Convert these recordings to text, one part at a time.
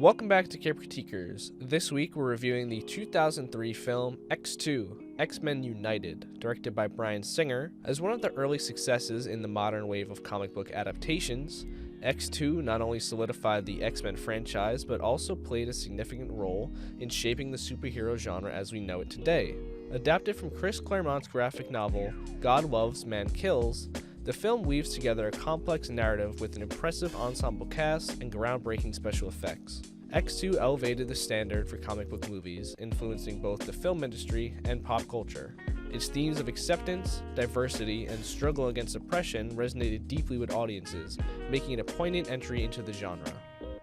Welcome back to Cape Critiquers. This week we're reviewing the 2003 film X2, X-Men United, directed by Bryan Singer. As one of the early successes in the modern wave of comic book adaptations, X2 not only solidified the X-Men franchise, but also played a significant role in shaping the superhero genre as we know it today. Adapted from Chris Claremont's graphic novel, God Loves, Man Kills, the film weaves together a complex narrative with an impressive ensemble cast and groundbreaking special effects. X2 elevated the standard for comic book movies, influencing both the film industry and pop culture. Its themes of acceptance, diversity, and struggle against oppression resonated deeply with audiences, making it a poignant entry into the genre.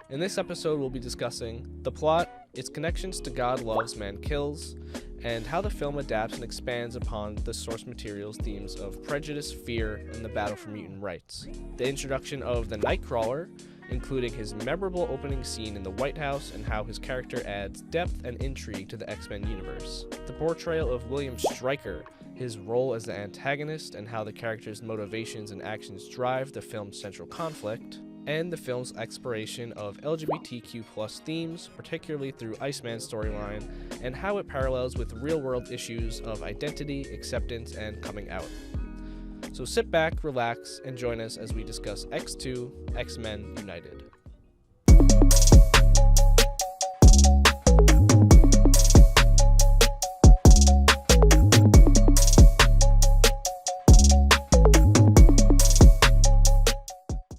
In this episode, we'll be discussing the plot, its connections to God Loves, Man Kills, and how the film adapts and expands upon the source material's themes of prejudice, fear, and the battle for mutant rights. The introduction of the Nightcrawler, including his memorable opening scene in the White House and how his character adds depth and intrigue to the X-Men universe. The portrayal of William Stryker, his role as the antagonist, and how the character's motivations and actions drive the film's central conflict, and the film's exploration of LGBTQ+ themes, particularly through Iceman's storyline, and how it parallels with real-world issues of identity, acceptance, and coming out. So sit back, relax, and join us as we discuss X2, X-Men United.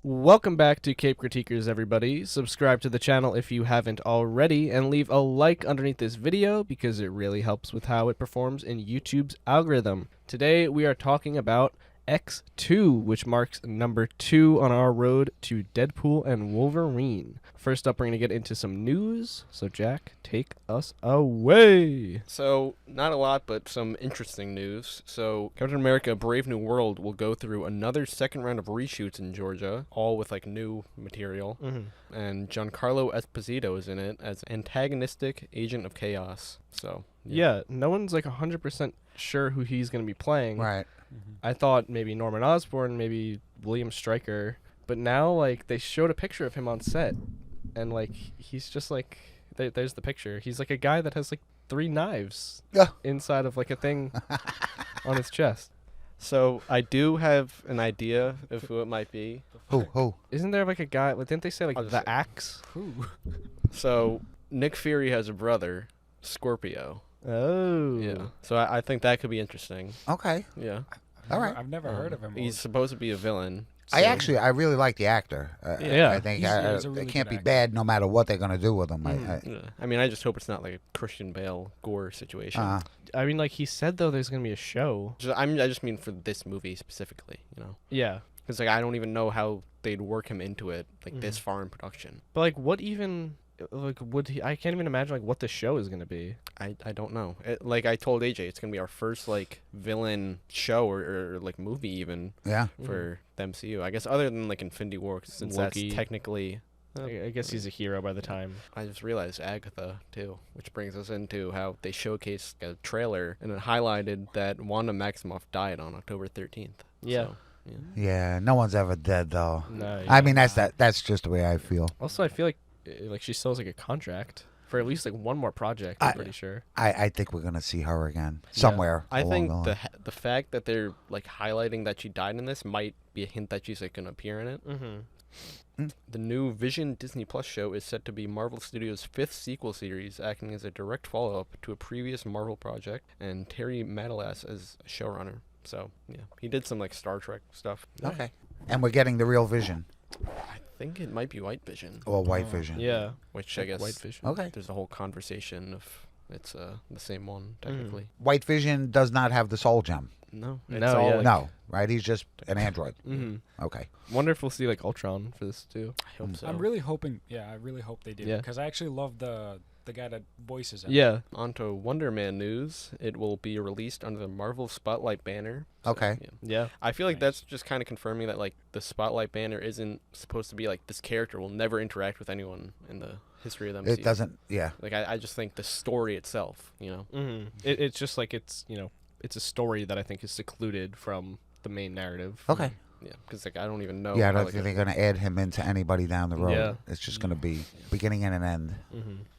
Welcome back to Cape Critiquers, everybody. Subscribe to the channel if you haven't already, and leave a like underneath this video because it really helps with how it performs in YouTube's algorithm. Today we are talking about X2, which marks number 2 on our road to Deadpool and Wolverine. First up, we're going to get into some news. So Jack, take us away. So, not a lot, but some interesting news. So, Captain America Brave New World will go through another second round of reshoots in Georgia, all with like new material. And Giancarlo Esposito is in it as antagonistic agent of chaos. So, yeah no one's like 100% sure who he's going to be playing. Right. I thought maybe Norman Osborn, maybe William Stryker, but now like they showed a picture of him on set, and like he's just like there's the picture. He's like a guy that has like 3 knives inside of like a thing on his chest. So, I do have an idea of who it might be. Who? Isn't there like a guy? Like, didn't they say like the Axe? Who? So, Nick Fury has a brother, Scorpio. Oh. Yeah. So, I think that could be interesting. Okay. Yeah. All right. I've never heard of him. He's supposed to be a villain. I really like the actor. Yeah. I think He's a really it can't good be actor. bad no matter what they're going to do with him. Yeah. I mean, I just hope it's not like a Christian Bale gore situation. I mean, like he said though, there's gonna be a show. I just mean for this movie specifically, you know? Yeah. Because like I don't even know how they'd work him into it like this far in production. But like, what even? Like, would he? I can't even imagine like what the show is gonna be. I don't know. Like I told AJ, it's gonna be our first like villain show or like movie even. Yeah. For the MCU. I guess other than like Infinity War, since Loki. that's technically. I guess he's a hero by the time. I just realized Agatha too, which brings us into how they showcased a trailer and it highlighted that Wanda Maximoff died on October 13th. Yeah. So, yeah. Yeah. No one's ever dead though. No. I mean that's just the way I feel. Also, I feel like she still has like a contract for at least like one more project. I'm pretty sure. I think we're gonna see her again somewhere. I along think the line. the fact that they're like highlighting that she died in this might be a hint that she's like gonna appear in it. The new Vision Disney Plus show is set to be Marvel Studios' 5th sequel series, acting as a direct follow-up to a previous Marvel project, and Terry Matalas as a showrunner. So, yeah, he did some like Star Trek stuff. Okay. And we're getting the real Vision I think it might be White Vision, or White Vision. Yeah. which I guess White Vision. Okay. there's a whole conversation of it's the same one technically. White Vision does not have the soul gem. No, No, it's all yeah. like, No. Right. He's just an android. Okay. Wonder if we'll see like Ultron for this too. I hope so. I'm really hoping. Yeah, I really hope they do. Yeah. Because I actually love the guy that voices him. Yeah. On to Wonder Man news. It will be released under the Marvel Spotlight banner. So, Okay. yeah. Yeah. I feel like Nice. that's just kind of confirming that like the Spotlight banner isn't supposed to be like this character will never interact with anyone in the history of the MCU. It doesn't. Yeah. Like I just think the story itself, you know. It's just like it's a story that I think is secluded from the main narrative. Okay. Yeah, because like I don't even know. Yeah, I how, don't like, think they're going to add him into anybody down the road. Yeah. It's just going to be beginning and an end.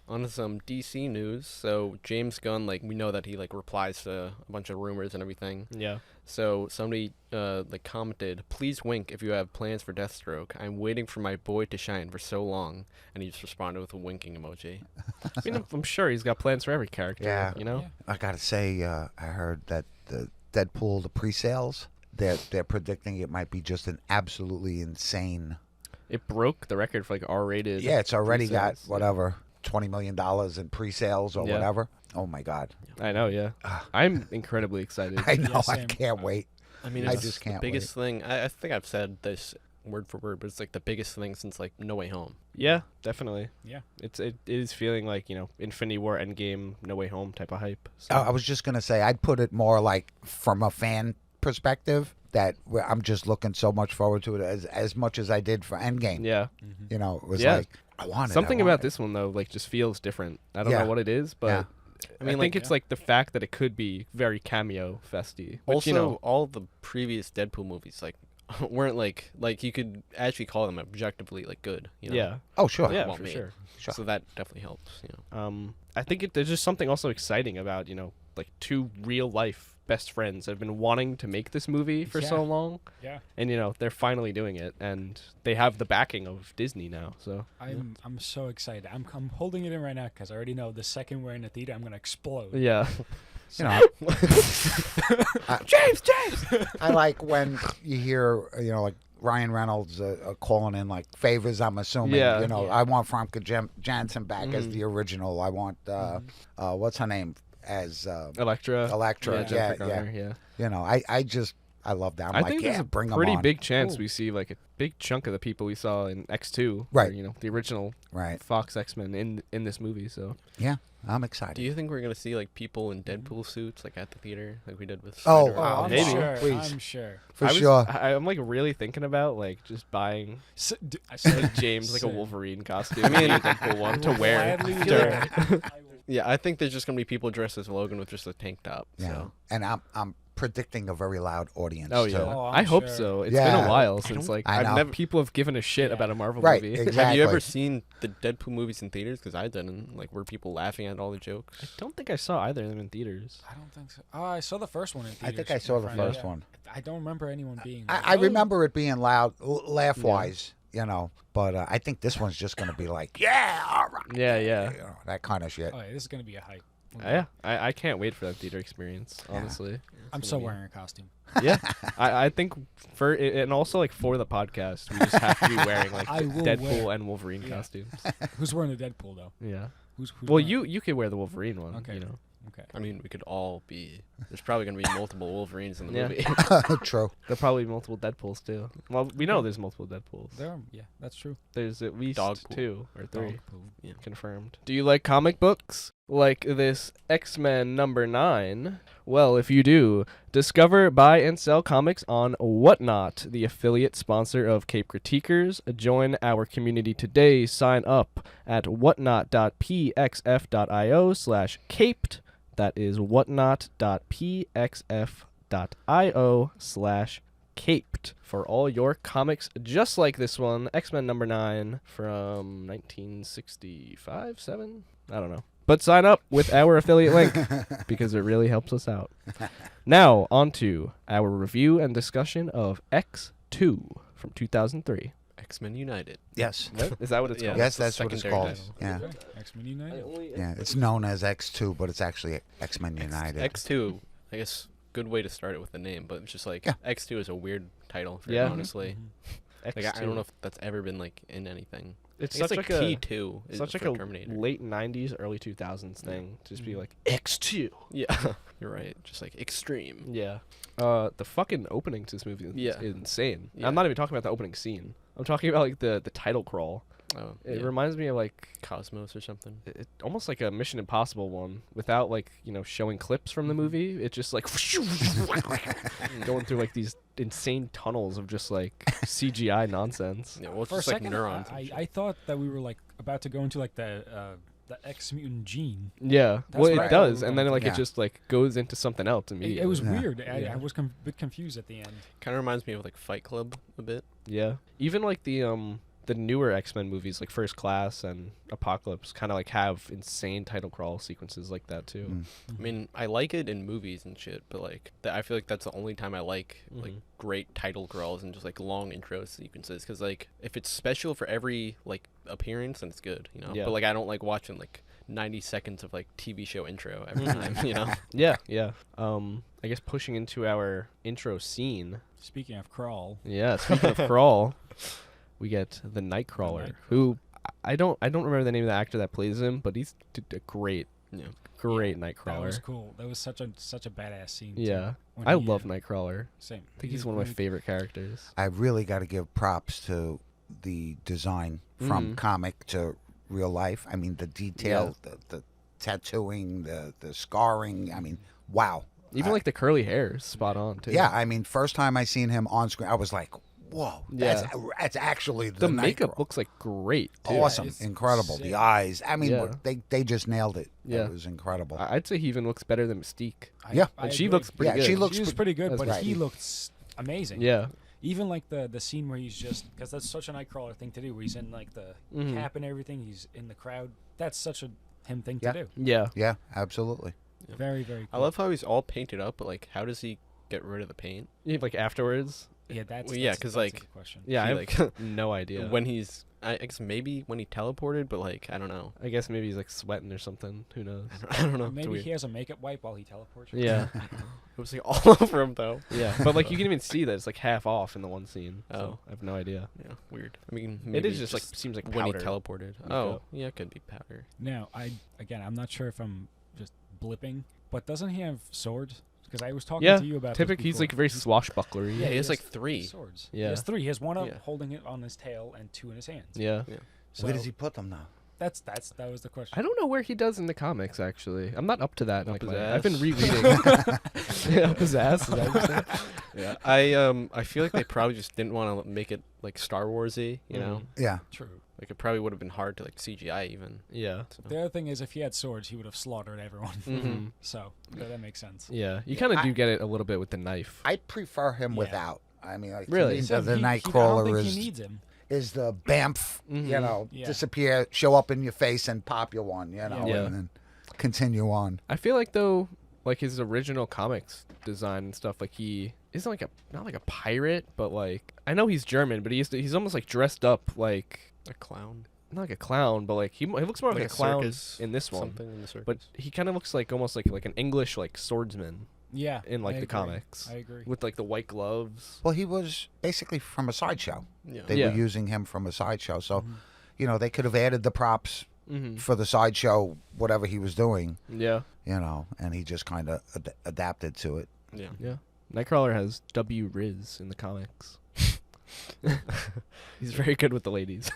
On to some DC news. So James Gunn, like we know that he like replies to a bunch of rumors and everything. Yeah. So somebody like commented, "Please wink if you have plans for Deathstroke. I'm waiting for my boy to shine for so long," and he just responded with a winking emoji. I mean, I'm sure he's got plans for every character. Yeah. You know. I got to say, I heard that the Deadpool, the pre-sales, they're predicting it might be just an absolutely insane. It broke the record for like R-rated. Yeah, it's already got pre-sales. whatever $20 million in pre-sales or whatever. Oh my God! I know. Yeah. I'm incredibly excited. I know. Yeah, I same. can't wait. I mean, I it's just the can't biggest thing. I think I've said this word for word, but it's like the biggest thing since like No Way Home. Yeah, definitely. Yeah. It is feeling like Infinity War, Endgame, No Way Home type of hype. So. I was just gonna say I'd put it more like from a fan perspective that I'm just looking so much forward to it as much as I did for Endgame. Yeah. You know, it was Yeah. like I want it. Something I want about it. this one though, like just feels different. I don't Yeah. know what it is, but Yeah. I mean, like, it's like the fact that it could be very cameo festy. Which, Also, all the previous Deadpool movies like weren't like you could actually call them objectively like good. You know? yeah, Oh sure. yeah, well for made. sure. Sure. So that definitely helps. You know. I think there's just something also exciting about like two real life best friends that have been wanting to make this movie for so Yeah. long, Yeah. and they're finally doing it, and they have the backing of Disney now. So I'm so excited. I'm holding it in right now because I already know the second we're in the theater, I'm gonna explode. yeah, You know, James. I like when you hear like Ryan Reynolds calling in like favors. I'm assuming. Yeah. I want Famke Janssen back as the original. I want what's her name as Electra. Electra. Jennifer Yeah. Garner, yeah. I love that. I'm I like, think yeah, there's a bring 'em pretty on. big chance Ooh. we see like a big chunk of the people we saw in X2, Right. or, the original Right. Fox X-Men in this movie. So Yeah, I'm excited. Do you think we're gonna see like people in Deadpool suits like at the theater like we did with? Oh, Spider-Man? wow. I'm maybe. sure. Please. I'm sure. For I was- sure. I'm like really thinking about like just buying I like, James like a Same. Wolverine costume. I mean, a Deadpool one to wear. Gladly do during- it. Yeah, I think there's just gonna be people dressed as Logan with just a tank top. Yeah, So. and I'm predicting a very loud audience. Oh too. yeah, Oh, I'm I hope sure. so. It's been Yeah. a while since don't- like I know. people have given a shit Yeah. about a Marvel Right, movie. exactly. Have you ever seen the Deadpool movies in theaters? Because I didn't. Like, were people laughing at all the jokes? I don't think I saw either of them in theaters. I don't think so. Oh, I saw the first one in I theaters. think I with saw my the friend, first yeah. one. I don't remember anyone being. I like, "Oh." remember it being loud, laugh wise, but I think this one's just gonna be like, yeah, all right, Yeah. that kind of shit. Oh, yeah, this is gonna be a hype. Yeah, I can't wait for that theater experience. Yeah. Honestly, I'm so wearing a costume. yeah. I think for and also like for the podcast, we just have to be wearing like I will Deadpool wear- and Wolverine Yeah. costumes. Who's wearing the Deadpool though? Yeah. Who's Well, wearing- you could wear the Wolverine one. Okay. Okay. I mean, we could all be. There's probably gonna be multiple Wolverines in the Yeah. movie. True. There'll probably be multiple Deadpools too. Well, we know there's multiple Deadpools. There. Yeah, that's true. There's at least Dogpool. 2 or 3 Dogpool. confirmed. Do you like comic books? Like this X-Men number 9? Well, if you do, discover, buy, and sell comics on Whatnot, the affiliate sponsor of Cape Critiquers. Join our community today. Sign up at whatnot.pxf.io/caped. That is whatnot.pxf.io/caped for all your comics just like this one, X-Men number 9 from 1965, 7? I don't know. But sign up with our affiliate link because it really helps us out. Now, on to our review and discussion of X2 from 2003. X-Men United. Yes. Is that what it's Yeah. called? Yes, that's that's the what it's secondary called. title. Yeah. Okay. X-Men United. Yeah. It's known as X2, but it's actually X-Men United. X2. I guess good way to start it with the name, but it's just like Yeah. X2 is a weird title. For Yeah. it, honestly. Like I don't know if that's ever been like in anything. It's I guess, such like a T2 is such like for a Terminator. late 90s, early 2000s thing to just be like X2. Yeah, you're right. Just like extreme. Yeah. The fucking opening to this movie is Yeah. insane. Yeah. I'm not even talking about the opening scene. I'm talking about like the title crawl. Oh, It yeah. reminds me of like Cosmos or something. almost like a Mission Impossible one without like showing clips from the movie. It's just like going through like these insane tunnels of just like CGI nonsense. Yeah, well, it's For a just like second, neurons. and shit. I thought that we were like about to go into like the X mutant gene. Yeah, That's well, what I it thought we does, were and going then like to. it just like goes into something else It immediately. was Yeah. weird. I Yeah. was a bit confused at the end. Kind of reminds me of like Fight Club a bit. Yeah, even like the newer X-Men movies, like First Class and Apocalypse, kind of like have insane title crawl sequences like that too. Mm. I mean, I like it in movies and shit, but like I feel like that's the only time I like great title crawls and just like long intro sequences. Because like if it's special for every like appearance, then it's good, you know. Yeah. But like I don't like watching like 90 seconds of like TV show intro every time, you know. Yeah, yeah. I guess pushing into our intro scene. Speaking of crawl, Yeah, speaking of crawl, we get the Nightcrawler, who I don't remember the name of the actor that plays him, but he's a great Nightcrawler. that was cool. That was such a badass scene. too, Yeah, when I he, love Nightcrawler. Same. I think he's one of my favorite characters. I really got to give props to the design from comic to real life. I mean, the detail, the tattooing, the scarring. I mean, wow. Even like the curly hair is spot on too. Yeah, I mean, first time I seen him on screen, I was like, whoa, that's actually the makeup Nightcrawler. looks like great too. Awesome, it's incredible. sick. The eyes. I mean, Yeah. they just nailed it. Yeah. It was incredible. I'd say he even looks better than Mystique. Yeah. And she agree. looks pretty Yeah, good. she She looks was pretty good, That's but right. he looked amazing. Yeah. Even like the scene where he's just, because that's such a Nightcrawler thing to do, where he's in like the cap and everything, he's in the crowd. That's such a him thing Yeah. to do. Yeah. Yeah, absolutely. Yeah. Very, very cool. I love how he's all painted up, but like how does he get rid of the paint? Like afterwards. Yeah, that's Well, yeah, that's 'cause, a like, good question. Yeah, I He, have no idea. When he's I guess maybe when he teleported, but like I don't know. I guess maybe he's like sweating or something. Who knows? I don't know. It's Maybe weird. he has a makeup wipe while he teleports. Yeah. It was like all over him though. Yeah. But like you can even see that it's like half off in the one scene. So Oh. I have no idea. Yeah, weird. I mean, It maybe is just like seems like when he powder. teleported. Makeup. Oh, yeah, it could be powder. Now, I'm not sure if I'm just blipping, but doesn't he have swords? Because I was talking Yeah. to you about this Typically he's before. like very swashbucklery. Yeah, he has like 3. swords. Yeah. He has 3. He has one Yeah. holding it on his tail and 2 in his hands. Yeah. So Where does he put them now? that was the question. I don't know where he does in the comics actually. I'm not up to that. Up Like his I've been ass. rereading. Yeah, up his ass. Is that what you said? Yeah, I feel like they probably just didn't want to make it like Star Warsy, you know. Yeah. True. Like it probably would have been hard to like CGI even. Yeah. So. The other thing is, if he had swords, he would have slaughtered everyone. Mm-hmm. So that makes sense. Yeah. You kind of I- do get it a little bit with the knife. I prefer him Yeah. without. I mean, like, to Really? me, Same, the I don't Nightcrawler think is he needs him. the bamf, you know, Yeah. disappear, show up in your face, and pop you one, you know, Yeah. and then continue on. I feel like though, like his original comics design and stuff, like he isn't like not like a pirate, but like I know he's German, but he's almost like dressed up like A clown. not like a clown, but like he looks more like, a clown circus, in this one. Something in the circus. But he kind of looks like almost like an English like swordsman Yeah. in like I the agree. comics I agree. with like the white gloves. Well, he was basically from a sideshow. yeah. They Yeah. were using him from a sideshow, so you know they could have added the props Mm-hmm. for the sideshow, whatever he was doing, Yeah. you know, and he just kind of adapted to it. Yeah. Yeah. Nightcrawler has W Riz in the comics. He's very good with the ladies.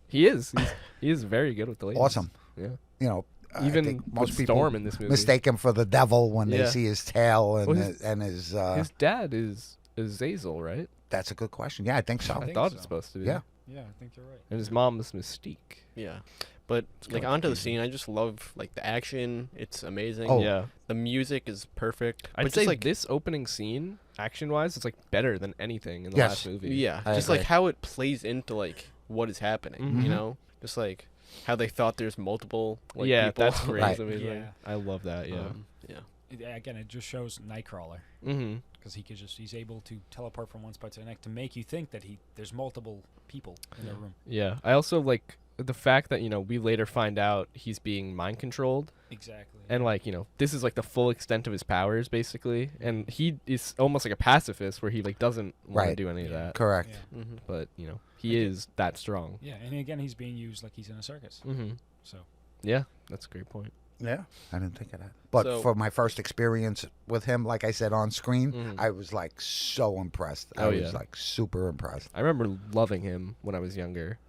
He is. He is very good with the ladies. Awesome. Yeah. You know, I Even think with most people Storm in this movie. mistake him for the devil when they Yeah. see his tail and Well, his. His dad is Zazel, right? That's a good question. Yeah, I think so. I think thought so. it's supposed to be. Yeah. Yeah, I think you're right. And his mom is Mystique. Yeah. But like kinda onto the confusing. scene, I just love like the action. It's amazing. Oh. Yeah. The music is perfect. I'd but say just like this opening scene, action-wise, is like better than anything in the Yes. last movie. yeah, I just agree. like how it plays into like what is happening. Mhm. You know, just like how they thought there's multiple. Like, yeah, people. that's great. Right. That's amazing. Yeah. I love that. Yeah. Yeah. Again, it just shows Nightcrawler Mm-hmm. because he's able to teleport from one spot to the next to make you think that there's multiple people in the room. Yeah. I also like the fact that we later find out he's being mind controlled, Exactly. and like this is like the full extent of his powers basically, and he is almost like a pacifist where he like doesn't want to Right. do any of Yeah. that, Correct. Yeah. Mm-hmm. but he is that strong. Yeah, and again, he's being used like he's in a circus. Mm-hmm. So Yeah, that's a great point. Yeah, I didn't think of that. But So- for my first experience with him, like I said on screen, Mhm. I was like so impressed. I Oh, was yeah. like super impressed. I remember loving him when I was younger.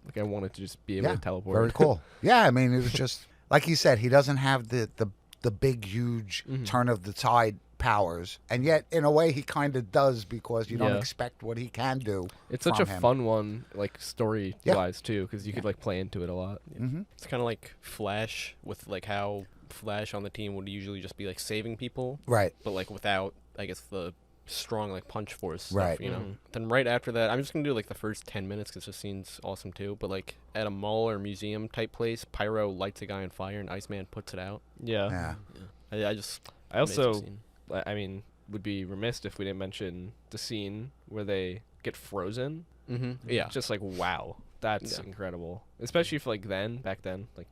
Like I wanted to just be able Yeah, to teleport. very cool. Yeah, I mean it was just like you said. He doesn't have the big huge Mhm. turn of the tide powers, and yet in a way he kind of does because you don't Yeah. expect what he can do. It's such a from him. fun one, like story Yeah. wise too, because you could like play into it a lot. Mm-hmm. It's kind of like Flash with like how Flash on the team would usually just be like saving people, Right. but like without, I guess, the strong like punch force stuff, Right. you know. Mhm. Then right after that, I'm just gonna do like the first 10 minutes because this scene's awesome too. But like at a mall or museum type place, Pyro lights a guy on fire and Iceman puts it out. Yeah. Yeah. I just I also, amazing scene. I mean, would be remiss if we didn't mention the scene where they get frozen. Yeah. Just like wow, that's Yeah. incredible. Especially for like back then, like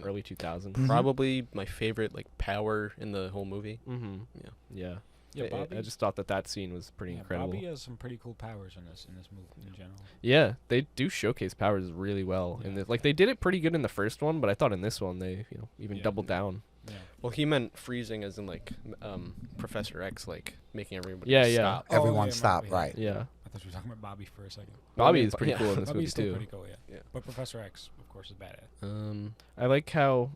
early 2000s. Mhm. Probably my favorite like power in the whole movie. Mm-hmm. Yeah. Yeah. Yeah, Bobby. I just thought that scene was pretty incredible. Bobby has some pretty cool powers in this movie in general. Yeah, they do showcase powers really well. Yeah. In this, like they did it pretty good in the first one, but I thought in this one they even Yeah. doubled down. Yeah. Well, he meant freezing as in like Professor X, like making everybody Yeah, yeah. stop. Everyone yeah, stop. yeah. Right. Yeah, I thought you were talking about Bobby for a second. Bobby yeah, is pretty yeah. cool in this movie Bobby's still too. pretty cool, yeah. Yeah. But Professor X, of course, is badass. I like how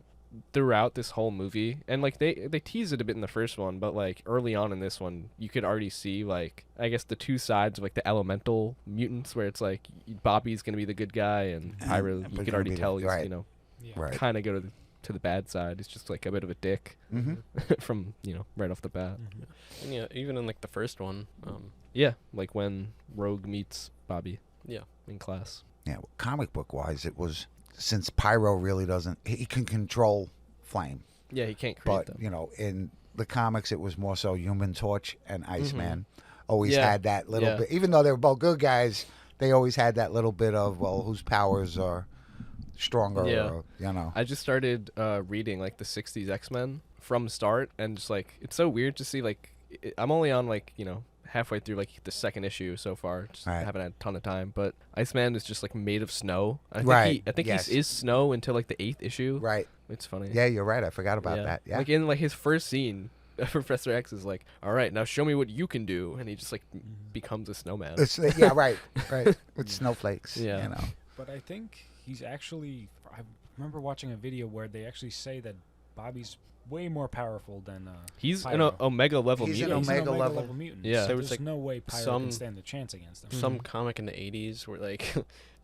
throughout this whole movie, and like they tease it a bit in the first one, but like early on in this one, you could already see like I guess the two sides of like the elemental mutants, where it's like Bobby's gonna be the good guy, and Pyro, but you could gonna already be the- tell he's right. Yeah. Right. kind of go to the bad side. He's just like a bit of a dick Mm-hmm. from right off the bat. Mhm. And yeah, even in like the first one, Yeah, like when Rogue meets Bobby yeah, in class. Yeah. Well, comic book wise, it was since Pyro really doesn't. He can control flame, Yeah, he can't create but them. in the comics, it was more so Human Torch and Iceman. Always Yeah. had that little Yeah. bit, even though they were both good guys. They always had that little bit of whose powers are stronger. Yeah. Or, I just started reading like the 60s X-Men from start, and just like it's so weird to see like I'm only on like halfway through like the second issue so far. Just Right. haven't had a ton of time, but Iceman is just like made of snow. I think Right, I think yes. he is snow until like the 8th issue. Right. It's funny. Yeah, you're right. I forgot about that. Yeah. Like in like his first scene, Professor X is like, "All right, now show me what you can do," and he just like becomes a snowman. Yeah, right. Right. With snowflakes. Yeah. But I think he's actually. I remember watching a video where they actually say that Bobby's way more powerful than. He's an Pyro. Omega level He's mutant. an He's Omega an level. mutant. Yeah. So There was, there's like, no way Pyro some- can stand a chance against him. some comic in the 80s where like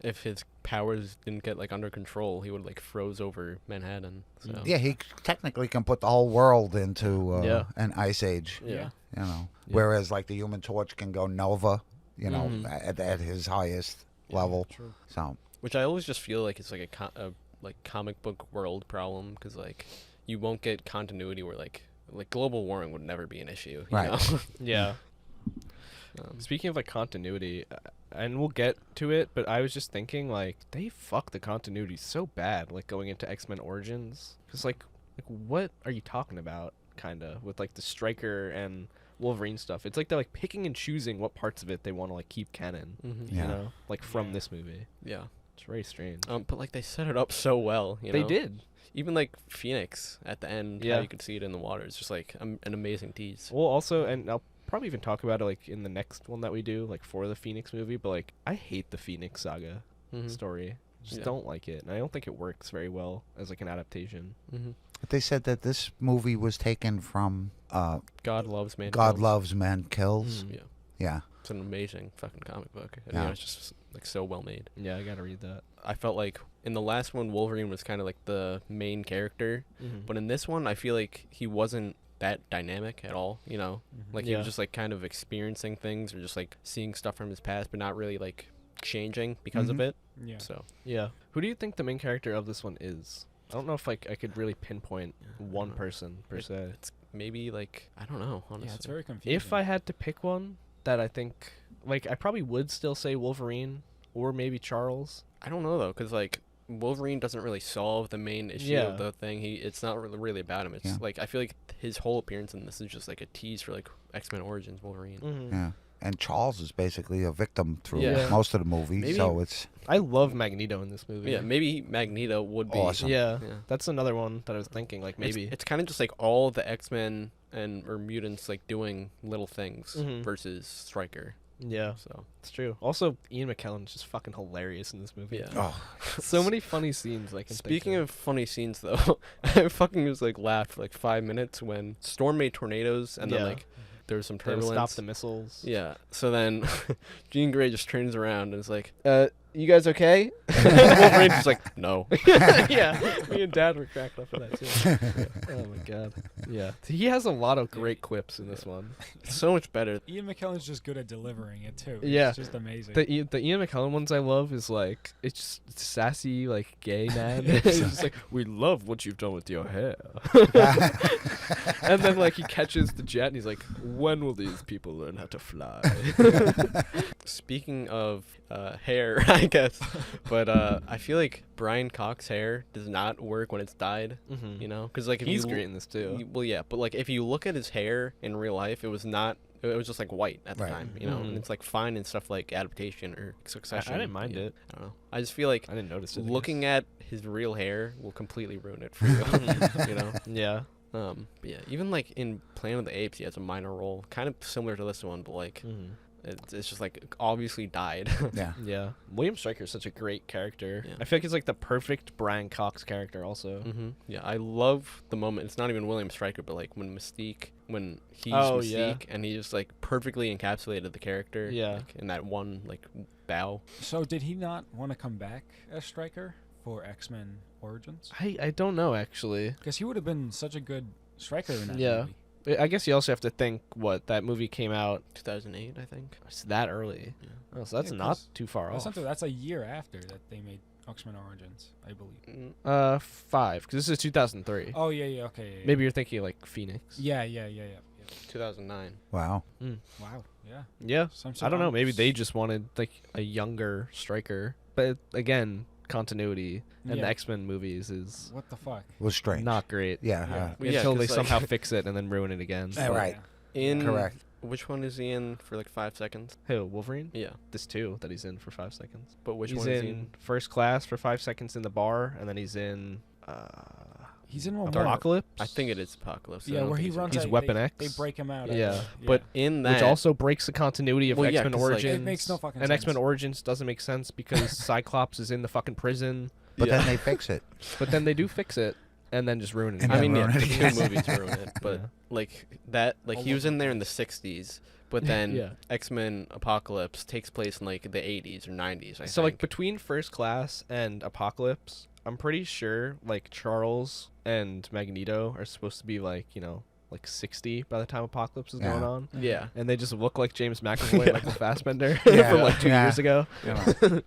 if his powers didn't get like under control, he would like froze over Manhattan. So Yeah, he technically can put the whole world into Yeah. an ice age. Yeah. Yeah. Whereas like the Human Torch can go Nova, Mhm. at his highest level. True. So which I always just feel like it's like a like comic book world problem because like you won't get continuity where like global warming would never be an issue. You Right. know? Yeah. Speaking of like continuity, and we'll get to it, but I was just thinking like they fuck the continuity so bad, like going into X-Men Origins, because like what are you talking about, kind of with like the Stryker and Wolverine stuff? It's like they're like picking and choosing what parts of it they want to like keep canon, Mhm. Yeah. you know, like from Yeah. this movie. Yeah. It's very strange. But like they set it up so well. You know? They did. Even like Phoenix at the end, Yeah. how you can see it in the water. It's just like an amazing tease. Well, also, and I'll probably even talk about it like in the next one that we do, like for the Phoenix movie. But like, I hate the Phoenix Saga Mhm. story. Just Yeah. don't like it, and I don't think it works very well as like an adaptation. Mhm. they said that this movie was taken from God loves man. God Kills. Loves Man Kills. Mm. Yeah. Yeah. It's an amazing fucking comic book. And, Yeah. it's just like so well made. Yeah, I gotta read that. I felt like in the last one, Wolverine was kind of like the main character, but in this one, I feel like he wasn't that dynamic at all. You know, like he Yeah. was just like kind of experiencing things or just like seeing stuff from his past, but not really like changing because of Mhm. it. Yeah. So Yeah. Who do you think the main character of this one is? I don't know if like I could really pinpoint one person per se. it's maybe like I don't know. Honestly, Yeah, it's very confusing. If I had to pick one that I think, like, I probably would still say Wolverine or maybe Charles. I don't know though, because like Wolverine doesn't really solve the main issue Yeah. of the thing. It's not really about him. It's Yeah. like I feel like his whole appearance in this is just like a tease for like X-Men Origins Wolverine. Mm-hmm. Yeah. And Charles is basically a victim through Yeah. most of the movie, Maybe- so it's I love Magneto in this movie. Yeah, maybe Magneto would be Awesome. Yeah, Yeah. that's another one that I was thinking. Like maybe. it's kind of just like all the X-Men or mutants like doing little things Mhm. versus Stryker. Yeah, So it's true. Also, Ian McKellen's just fucking hilarious in this movie. yeah. Oh, So many funny scenes. Like Speaking of funny scenes, though, I fucking was like laughed for like 5 minutes when Storm made tornadoes and then Yeah. like there was some stop turbulence. the missiles. Yeah. So then Jean Grey just turns around and is like, you guys okay? Wolverine's just like, no. Yeah, me and Dad were cracked up for that too. Oh my god. Yeah, he has a lot of great quips in this one. It's so much better. Ian McKellen's just good at delivering it too. Yeah. It's just amazing. The Ian McKellen ones I love is like it's just sassy like gay man. It's just like, we love what you've done with your hair. And then like he catches the jet and he's like, when will these people learn how to fly? Speaking of hair, I guess, but I feel like Brian Cox's hair does not work when it's dyed. Mm-hmm. You know, because like if He's you great in this too. well, yeah, but like if you look at his hair in real life, it was not. It was just like white at the Right. time, you know, Mhm. and it's like fine in stuff like Adaptation or Succession. I didn't mind Yeah, it. I don't know. I just feel like I didn't notice it. looking at his real hair will completely ruin it for you. You know. Yeah. But yeah, even like in Planet of the Apes, he has a minor role, kind of similar to this one, but like Mm-hmm. it's just like obviously died. yeah. Yeah. William Stryker is such a great character. Yeah. I feel like he's like the perfect Brian Cox character also. Mm-hmm. Yeah, I love the moment. It's not even William Stryker, but like when he's Oh, Mystique, yeah. and he just like perfectly encapsulated the character. Yeah. Like, in that one like bow. So did he not want to come back as Stryker for X-Men Origins? I don't know actually. Because he would have been such a good Stryker in that Yeah. movie. I guess you also have to think what that movie came out. 2008, I think. It's that early. Yeah. Oh, so that's Yeah, not 'cause too far off. That's a year after that they made X-Men Origins, I believe. 5, because this is 2003. Oh yeah, okay. Yeah, Maybe you're thinking like Phoenix. Yeah. 2009. Wow. Wow. Yeah. Yeah. Some I don't know. Maybe they just wanted like a younger Stryker. But again, continuity and the Yeah. X-Men movies is What the fuck? Was strange. not great. Yeah. Yeah. Well, yeah, Until they 'cause, like- somehow fix it and then ruin it again. Yeah, right. In Correct. Which one is he in for like 5 seconds? Who, Wolverine? Yeah, This too that he's in for 5 seconds. but which he's one in is he in? First Class for 5 seconds in the bar, and then he's in He's in one Dark- more. Apocalypse. I think it is Apocalypse. I Yeah, don't where think he he's in runs. He's out, Weapon they, X. They break him out. Yeah. But in that, which also breaks the continuity of Well, yeah, X-Men 'cause, like, Origins. It makes no fucking and sense. X-Men Origins doesn't make sense because Cyclops is in the fucking prison. But Yeah. then they fix it. But then they do fix it and then just ruin it. And I then mean, yeah, ruin it the again. two movies ruin it, but Yeah. like that, like he was in there in the 60s, but then Yeah. X-Men Apocalypse takes place in like the 80s or 90s. I So think. like between First Class and Apocalypse, I'm pretty sure like Charles and Magneto are supposed to be like, like 60 by the time Apocalypse is going Yeah. on. yeah, And they just look like James McAvoy and Yeah. Michael Fassbender Yeah. from like 2 Yeah. years ago.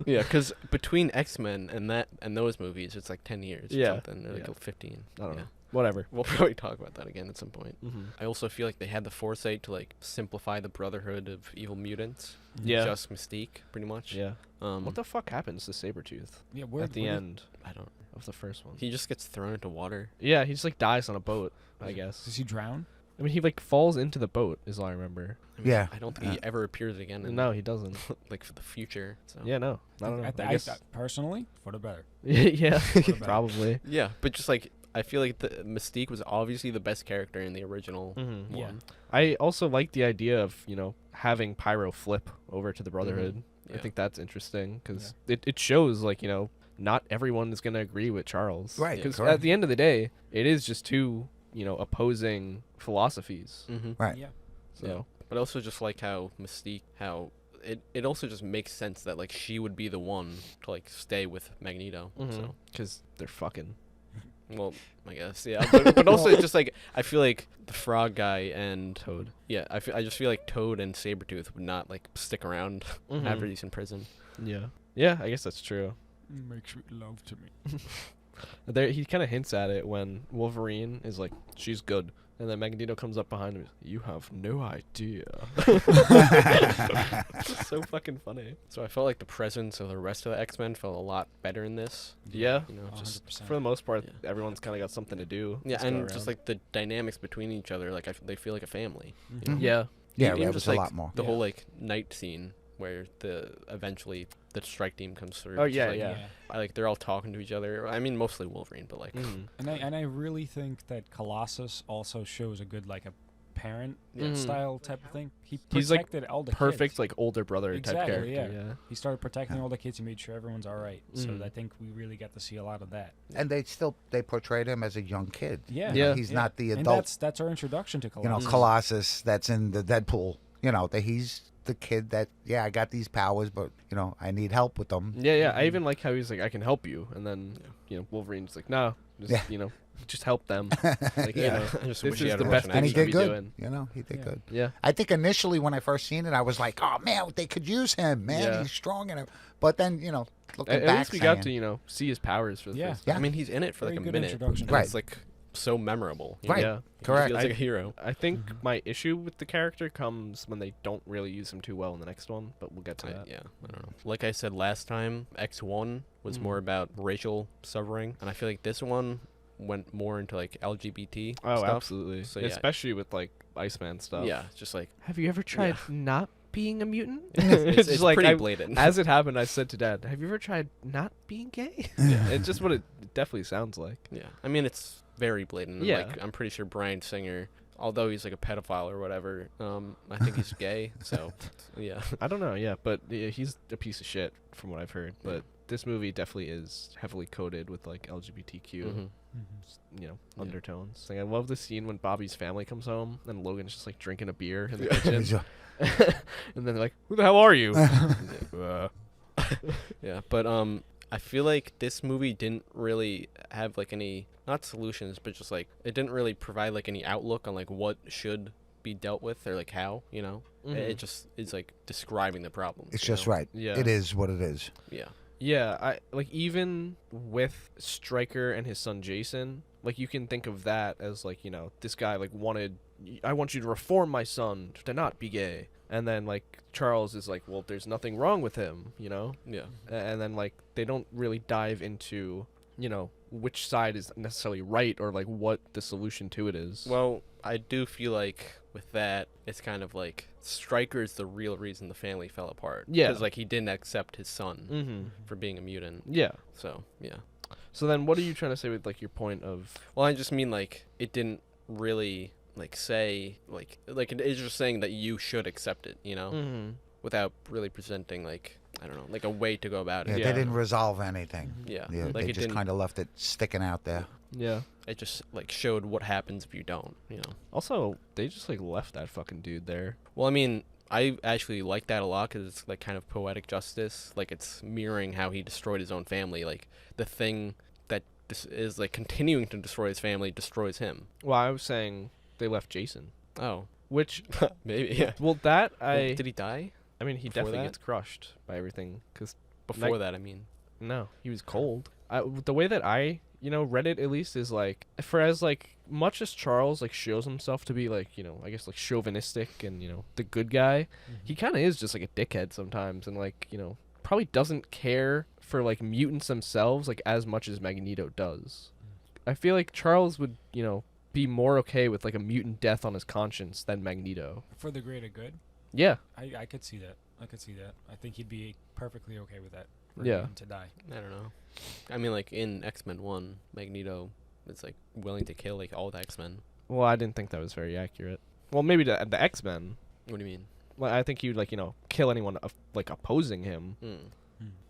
yeah, because between X-Men and those movies, it's like 10 years. Yeah. or something, or like Yeah. 15. I don't Yeah. know. Whatever. We'll probably talk about that again at some point. Mm-hmm. I also feel like they had the foresight to like simplify the Brotherhood of Evil Mutants. Yeah. Just Mystique, pretty much. Yeah. Um, What the fuck happens to Sabretooth Yeah, where, at the where did- end I don't. of the first one? He just gets thrown into water. Yeah, he just like dies on a boat, I guess. Does he drown? I mean, he like falls into the boat is all I remember. I mean, Yeah. I don't think he ever appears again. In No, he doesn't. like for the future. So. Yeah, no. I don't know. I guess. Personally, for the better. Yeah, better. probably. Yeah, but just like I feel like the Mystique was obviously the best character in the original Mm-hmm. Yeah. one. I also like the idea of, having Pyro flip over to the Brotherhood. I Yeah. think that's interesting because it shows, like, not everyone is going to agree with Charles. Right, Because correct. at the end of the day, it is just two, opposing philosophies. Mm-hmm. Right. Yeah. So, Yeah. But I also just like how Mystique, how it also just makes sense that like she would be the one to like stay with Magneto. So because they're fucking. well, I guess yeah, but also just like I feel like the Frog guy and Toad. yeah, I just feel like Toad and Sabretooth would not like stick around Mhm. after he's in prison. Yeah. Yeah, I guess that's true. Make sweet love to me. There, he kind of hints at it when Wolverine is like, "She's good," and then Magneto comes up behind him. You have no idea. It's so fucking funny. So I felt like the presence of the rest of the X-Men felt a lot better in this. Yeah. You know, just 100%. For the most part, Yeah. everyone's kind of got something to do. yeah, Let's go and just around. like the dynamics between each other, like they feel like a family. You know? Mhm. yeah, Yeah, Even it just, was a like, lot more. The Yeah. whole like night scene where eventually the strike team comes through. Oh, just, yeah, like, yeah. I like they're all talking to each other. I mean, mostly Wolverine, but like Mhm. And I really think that Colossus also shows a good like a parent Mhm. style type of thing. He He's, like, protected all the Perfect, kids. like older brother Exactly, type character. yeah. Yeah. He started protecting all the kids. He made sure everyone's all right. So Mhm. I think we really got to see a lot of that. And they portrayed him as a young kid. Yeah, You know, Yeah. he's not the And adult. that's our introduction to You know, Colossus. Colossus that's in the Deadpool. You know, that he's the kid that I got these powers, but I need help with them. Yeah. I even like how he's like, I can help you, and then Wolverine's like, no, just just help them. Like, Yeah. this Just wish is he had the a best Russian thing And he you could did be good. doing. He did Yeah. good. Yeah. I think initially when I first seen it, I was like, "Oh man, they could use him, man. Yeah. He's strong and." But then, looking At back, least we got saying, to see his powers for the Yeah. first Yeah. I mean, he's in it for Very like a good minute. introduction. And Right. It's like so memorable. Right. Yeah. He Correct. feels like a hero. I think my issue with the character comes when they don't really use him too well in the next one, but we'll get to that. Yeah, I don't know. Like I said last time, X1 was more about racial suffering, and I feel like this one went more into like LGBT Oh, stuff. absolutely. So, yeah. Especially with like Iceman stuff. Yeah, it's just like Have you ever tried not being a mutant? it's just like pretty I- blatant. As it happened, I said to Dad, "Have you ever tried not being gay?" Yeah. It's just what it definitely sounds like. Yeah, I mean it's very blatant. Yeah. Like I'm pretty sure Bryan Singer, although he's like a pedophile or whatever, I think he's gay. So yeah. I don't know, yeah, but he's a piece of shit from what I've heard. But this movie definitely is heavily coded with like LGBTQ, Mhm. Yeah. undertones. Like I love the scene when Bobby's family comes home and Logan's just like drinking a beer in the He's kitchen, a- and then they're like, "Who the hell are you?" Yeah, but I feel like this movie didn't really have like any not solutions, but just like it didn't really provide like any outlook on like what should be dealt with or like how, It just is like describing the problem. It's you just know? right. Yeah. It is what it is. Yeah. Yeah, I like even with Stryker and his son Jason, like you can think of that as like, this guy like I want you to reform my son to not be gay. And then like Charles is like, well, there's nothing wrong with him, Yeah. And then like they don't really dive into, which side is necessarily right or like what the solution to it is. Well, I do feel like with that, it's kind of like Stryker's the real reason the family fell apart. Yeah. Because like he didn't accept his son Mm-hmm. for being a mutant. Yeah. So yeah. So then what are you trying to say with like your point of Well, I just mean like it didn't really like say like it's just saying that you should accept it, Mm-hmm. without really presenting like I don't know, like a way to go about Yeah, it. Yeah. They didn't resolve anything. Yeah. Yeah, Like they it just didn't. kind of left it sticking out there. Yeah. It just like showed what happens if you don't. Also, they just like left that fucking dude there. Well, I mean, I actually like that a lot because it's like kind of poetic justice. Like it's mirroring how he destroyed his own family. Like the thing that this is like continuing to destroy his family destroys him. Well, I was saying they left Jason, Oh, which maybe yeah. well that Well, did he die I mean he before definitely that? gets crushed by everything because before that? I mean, no, he was cold. The way that I read it at least is like for as like much as Charles like shows himself to be like I guess like chauvinistic and the good guy, he kind of is just like a dickhead sometimes and like probably doesn't care for like mutants themselves like as much as Magneto does. I feel like Charles would be more okay with like a mutant death on his conscience than Magneto. For the greater good, Yeah. I could see that. I think he'd be perfectly okay with that. For Yeah. him to die. I don't know. I mean, like in X-Men 1, Magneto is like willing to kill like all the X-Men. Well, I didn't think that was very accurate. Well, maybe the X-Men. What do you mean? Well, I think he would like kill anyone like opposing him.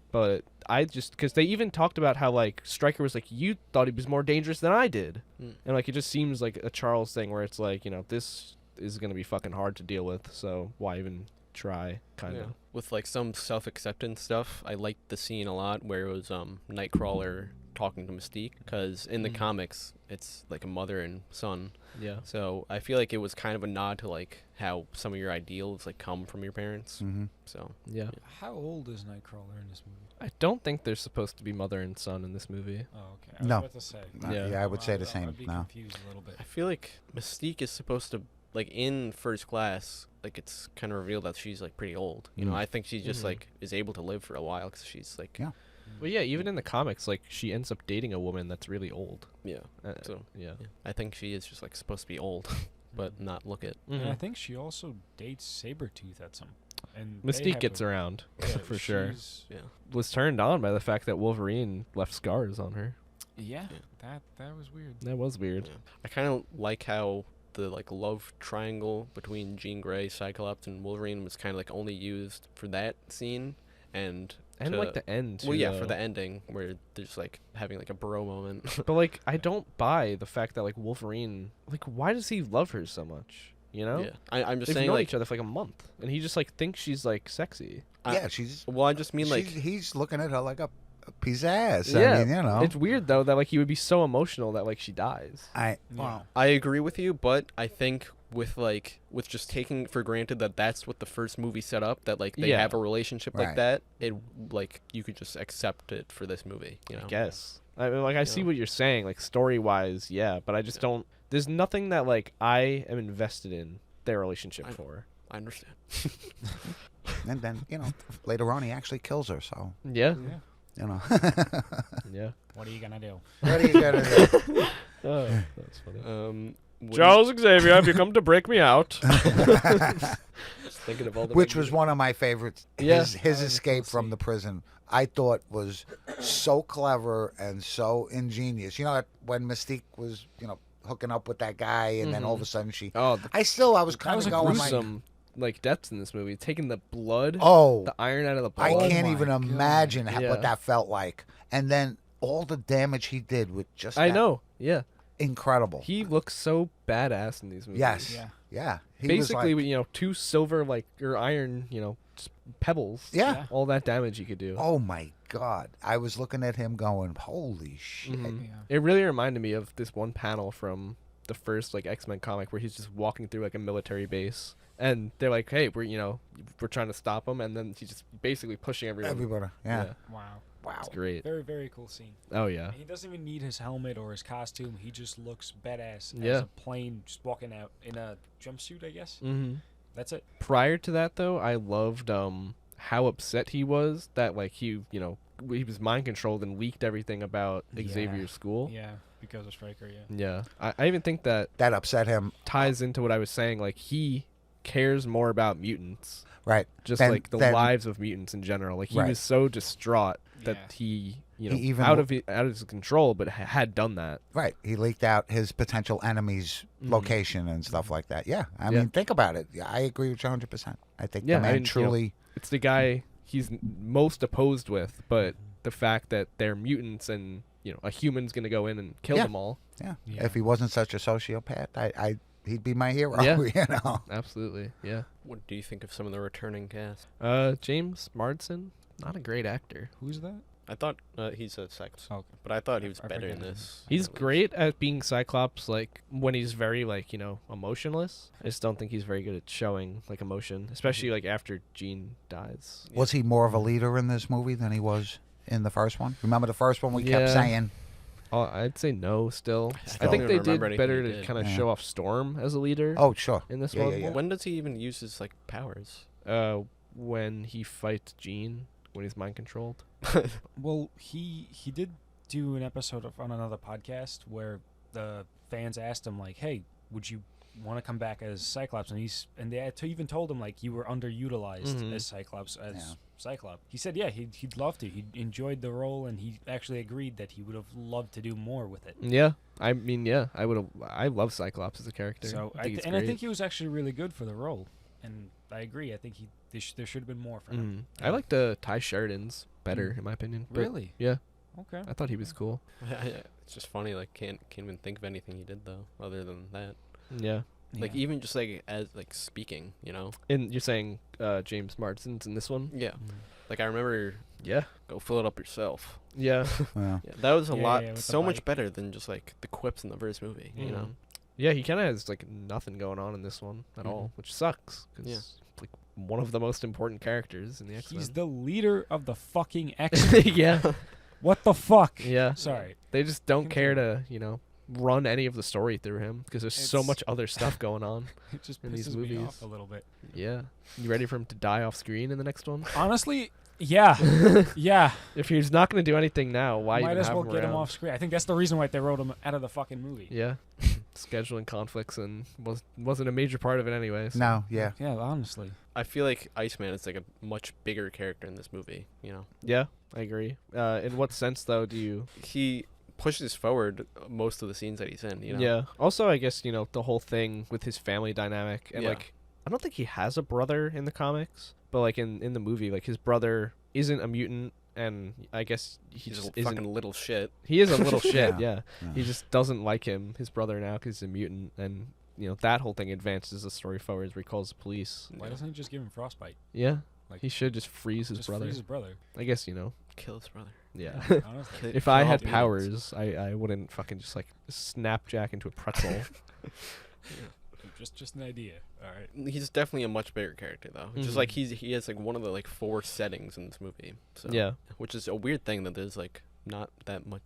But I just because they even talked about how like Stryker was like, you thought he was more dangerous than I did, and like it just seems like a Charles thing where it's like this is gonna be fucking hard to deal with, so why even try? Kind of. With like some self-acceptance stuff, I liked the scene a lot where it was Nightcrawler talking to Mystique, because in the comics it's like a mother and son. Yeah. So I feel like it was kind of a nod to like how some of your ideals like come from your parents. Mm-hmm. So Yeah. How old is Nightcrawler in this movie? I don't think there's supposed to be mother and son in this movie. Oh, okay. I was No. about to say. Yeah. I would say the I'd same. be No. confused a little bit. I feel like Mystique is supposed to like in First Class, like it's kind of revealed that she's like pretty old. You know, I think she just like is able to live for a while because she's like Yeah. Well, yeah, even in the comics, like she ends up dating a woman that's really old. yeah. So yeah. I think she is just like supposed to be old, but not look it. And I think she also dates Sabretooth at some. And they Mystique have gets a- around yeah, for sure. she's- Yeah. Was turned on by the fact that Wolverine left scars on her. Yeah, Yeah. that was weird. That was weird. Yeah. I kind of like how the like love triangle between Jean Grey, Cyclops, and Wolverine was kind of like only used for that scene, and like the end too, well, yeah, though. for the ending where they're just like having like a bro moment. But like, I don't buy the fact that like Wolverine, like, why does he love her so much? You know? Yeah, I'm just They've saying known like each other for like a month, and he just like thinks she's like sexy. Yeah, she's. well, I just mean like He's looking at her like a piece of ass. Yeah, I mean, you know. it's weird though that like he would be so emotional that like she dies. Wow. I agree with you, but I think with just taking for granted that that's what the first movie set up, that like they Yeah. have a relationship like Right. that, it like you could just accept it for this movie, you know. I guess. I mean, like I see what you're saying, like story wise, yeah, but I just don't. There's nothing that like I am invested in their relationship for. I understand. And then, later on he actually kills her, so, Yeah. Yeah. you know. Yeah. What are you gonna do? What are you going to do? Oh, that's funny. Charles, Xavier, have you come to break me out? Just thinking of all the Which was one of my favorites. Yeah. His escape from the prison, I thought was so clever and so ingenious. You know, when Mystique was, hooking up with that guy, and then all of a sudden she... Oh, I was kind was of a going like... gruesome like depths in this movie. Taking the blood, Oh, the iron out of the I blood. can't my even God. imagine Yeah. what that felt like. And then all the damage he did with just I that- know. Yeah. Incredible. He looks so badass in these movies. Yes. Yeah. Yeah. He Basically, was like, with, 2 silver or iron, just pebbles. Yeah. All that damage he could do. oh my God. I was looking at him going, holy shit. Mhm. Yeah. It really reminded me of this one panel from the first X-Men comic where he's just walking through a military base, and they're like, "Hey, we're trying to stop him," and then he's just basically pushing everyone. Everybody. Yeah. Wow. Wow. It's great. Very, very cool scene. Oh yeah. He doesn't even need his helmet or his costume. He just looks badass Yeah. as a plane just walking out in a jumpsuit, I guess. Mm-hmm. That's it. Prior to that, though, I loved how upset he was that he was mind controlled and leaked everything about Yeah. Xavier's school. Yeah, because of Stryker, yeah. Yeah. I even think that That upset him. ties into what I was saying. Like, he cares more about mutants, Right. just Then- the then- lives of mutants in general. Like, he Right. was so distraught that Yeah. he He even out of his control, but had done that. Right. He leaked out his potential enemy's Mhm. location and stuff like that. Yeah. I Yeah. mean, think about it. Yeah, I agree with you 100%. I think Yeah, the man I mean, truly... It's the guy he's most opposed with, but the fact that they're mutants and a human's gonna go in and kill Yeah. them all. Yeah. Yeah. If he wasn't such a sociopath, he'd be my hero. Yeah. You know. Absolutely, yeah. what do you think of some of the returning cast? James Marsden, not a great actor. Who's that? I thought he's a Cyclops, Okay. but I thought he was I better in forget. this. He's at least. great at being Cyclops, when he's very emotionless. I just don't think he's very good at showing emotion, especially after Jean dies. Was he more of a leader in this movie than he was in the first one? Remember the first one we kept Yeah. saying? Oh, I'd say no. Still, I don't think even they did remember anything better he to did. kind of Yeah. show off Storm as a leader. Oh, sure. in this Yeah, one. yeah, yeah. When does he even use his powers? When he fights Jean, when he's mind controlled. Well, he did do an episode on another podcast where the fans asked him hey, would you want to come back as Cyclops? And they even told him you were underutilized Mhm. as Cyclops Yeah. Cyclops. He said he'd love to. He enjoyed the role, and he actually agreed that he would have loved to do more with it. Yeah, I mean, yeah, I would have. I love Cyclops as a character. So I think he's I great. think he was actually really good for the role, and I agree. I think there should have been more for him. I like Ty Sheridan's better in my opinion. But Really? Yeah, Okay. I thought he was cool. It's just funny. Can't even think of anything he did though, other than that. Yeah, Like Yeah. even just as speaking, and you're saying James Marsden's in this one? Yeah. Mm. Like I remember, Yeah, go fill it up yourself. yeah, Yeah. Yeah, that was a Yeah, lot, yeah, with the so much bike. better than just the quips in the first movie. You Mhm. know. yeah. He kind of has nothing going on in this one at all, which sucks. 'Cause Yeah. one of the most important characters in the X-Men. He's the leader of the fucking X-Men. yeah, What the fuck? yeah. Sorry. They just don't care to run any of the story through him because there's so It's- much other stuff going on. It just In these pisses me movies. off a little bit. Yeah, you ready for him to die off screen in the next one? Honestly, yeah. Yeah. If he's not going to do anything now, why Might even as have well him get him around? off screen. I think that's the reason why they wrote him out of the fucking movie. Yeah, scheduling conflicts and wasn't a major part of it anyways. No, yeah. Yeah, honestly. I feel like Iceman is a much bigger character in this movie. Yeah, I agree. In what sense though do you? pushes forward most of the scenes that he's in. You know? Yeah. Also, I guess, the whole thing with his family dynamic. And, Yeah. like, I don't think he has a brother in the comics. But, like, in the movie, like, his brother isn't a mutant. And I guess he He's just a isn't. fucking little shit. He is a little shit, Yeah. yeah. He just doesn't like his brother now because he's a mutant. And, that whole thing advances the story forward where he calls the police. Why doesn't he just give him frostbite? Yeah. Like, He should just freeze his just brother. freeze his brother. I guess, Kill his brother. yeah. Honestly. If I Kill had all powers, I wouldn't fucking just, like, snap Jack into a pretzel. Just an idea. All right. He's definitely a much bigger character though. Just like he has like one of the like 4 settings in this movie. So Yeah. which is a weird thing that there's like not that much.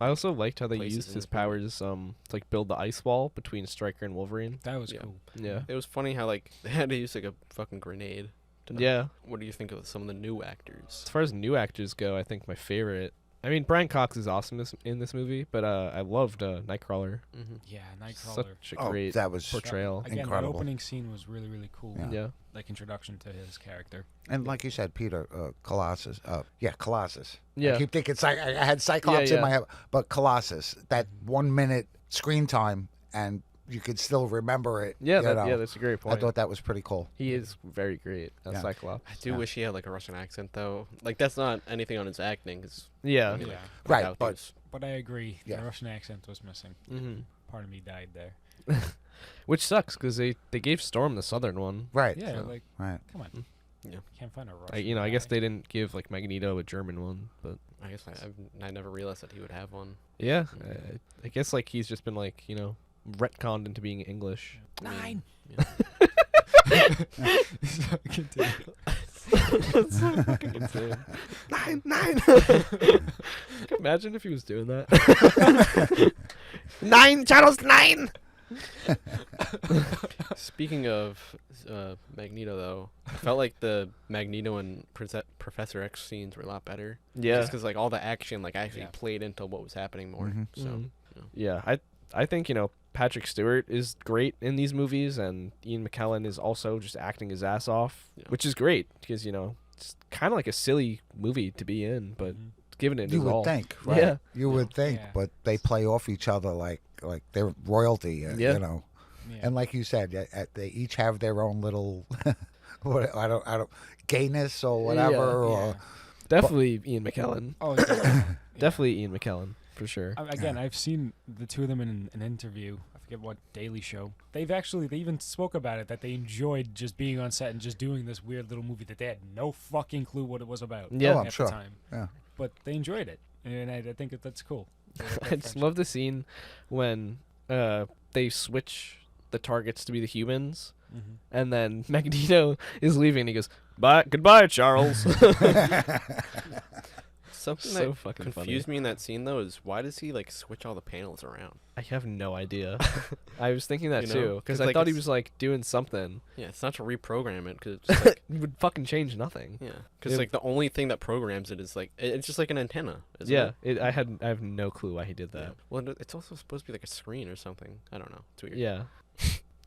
I also liked how they Places used in his this movie. powers to like build the ice wall between Stryker and Wolverine. That was Yeah. cool. Yeah. It was funny how like they had to use like a fucking grenade. Yeah. What do you think of some of the new actors? As far as new actors go, I think my favorite. I mean, Brian Cox is awesome in this movie, but I loved Nightcrawler. Mm-hmm. Yeah, Nightcrawler. Such a Oh, great that was portrayal. Again, Incredible. that opening scene was really, really cool. Yeah. Yeah. Like introduction to his character. And like you said, Peter, Colossus. Colossus. Yeah. I keep thinking I had Cyclops Yeah, in my yeah. head, but Colossus. That 1 minute screen time, and you could still remember it. Yeah. you know. Yeah. That's a great point. I thought that was pretty cool. He is very great as Yeah. Cyclops. I do Yeah. wish he had like a Russian accent though. Like that's not anything on his acting. 'Cause Yeah. he, Yeah. like, Right, out but- those- But I agree. Yeah. The Russian accent was missing. Mm-hmm. Part of me died there. Which sucks because they gave Storm the southern one. Right. Yeah, So- like, Right. come on. Yeah. Can't find a Russian I guess guy. they didn't give like Magneto a German one, but I guess I never realized that he would have one. yeah, I guess like he's just been like retconned into being English. I mean, 9! yeah. Continue. That's so fucking insane. 9. Imagine if he was doing that. 9 channels 9. Speaking of Magneto, though, I felt like the Magneto and Professor X scenes were a lot better. Yeah. Just because like all the action like actually Yeah. played into what was happening more. Mhm. So Mhm. you know. Yeah, I think Patrick Stewart is great in these movies, and Ian McKellen is also just acting his ass off, Yeah. which is great because it's kind of like a silly movie to be in, but Mhm. giving it You his would all. think, right? Yeah. You would think, Yeah. but they play off each other like they're royalty. Yeah. You know. Yeah. And like you said, they each have their own little, I don't, gayness or whatever. Yeah. Or Definitely Ian McKellen. Oh, definitely. Definitely Ian McKellen for sure. Again, I've seen the two of them in an interview. I forget what Daily Show. They even spoke about it, that they enjoyed just being on set and just doing this weird little movie that they had no fucking clue what it was about. Yeah. Oh, I'm at sure. the time. Yeah. But they enjoyed it, and I think that's cool. I just love the scene when they switch the targets to be the humans, Mm-hmm. and then Magneto is leaving, and he goes, "Bye, goodbye, Charles." Something So that fucking confused me in that scene though is why does he like switch all the panels around? I have no idea. I was thinking that You know? too, because 'Cause, I like, thought he it's- was like doing something. Yeah, it's not to reprogram it because it's just like It would fucking change nothing. yeah, because It- like the only thing that programs it is like it's just like an antenna. Isn't Yeah, it? I have no clue why he did Yeah. that. Well, it's also supposed to be like a screen or something. I don't know. It's weird. Yeah,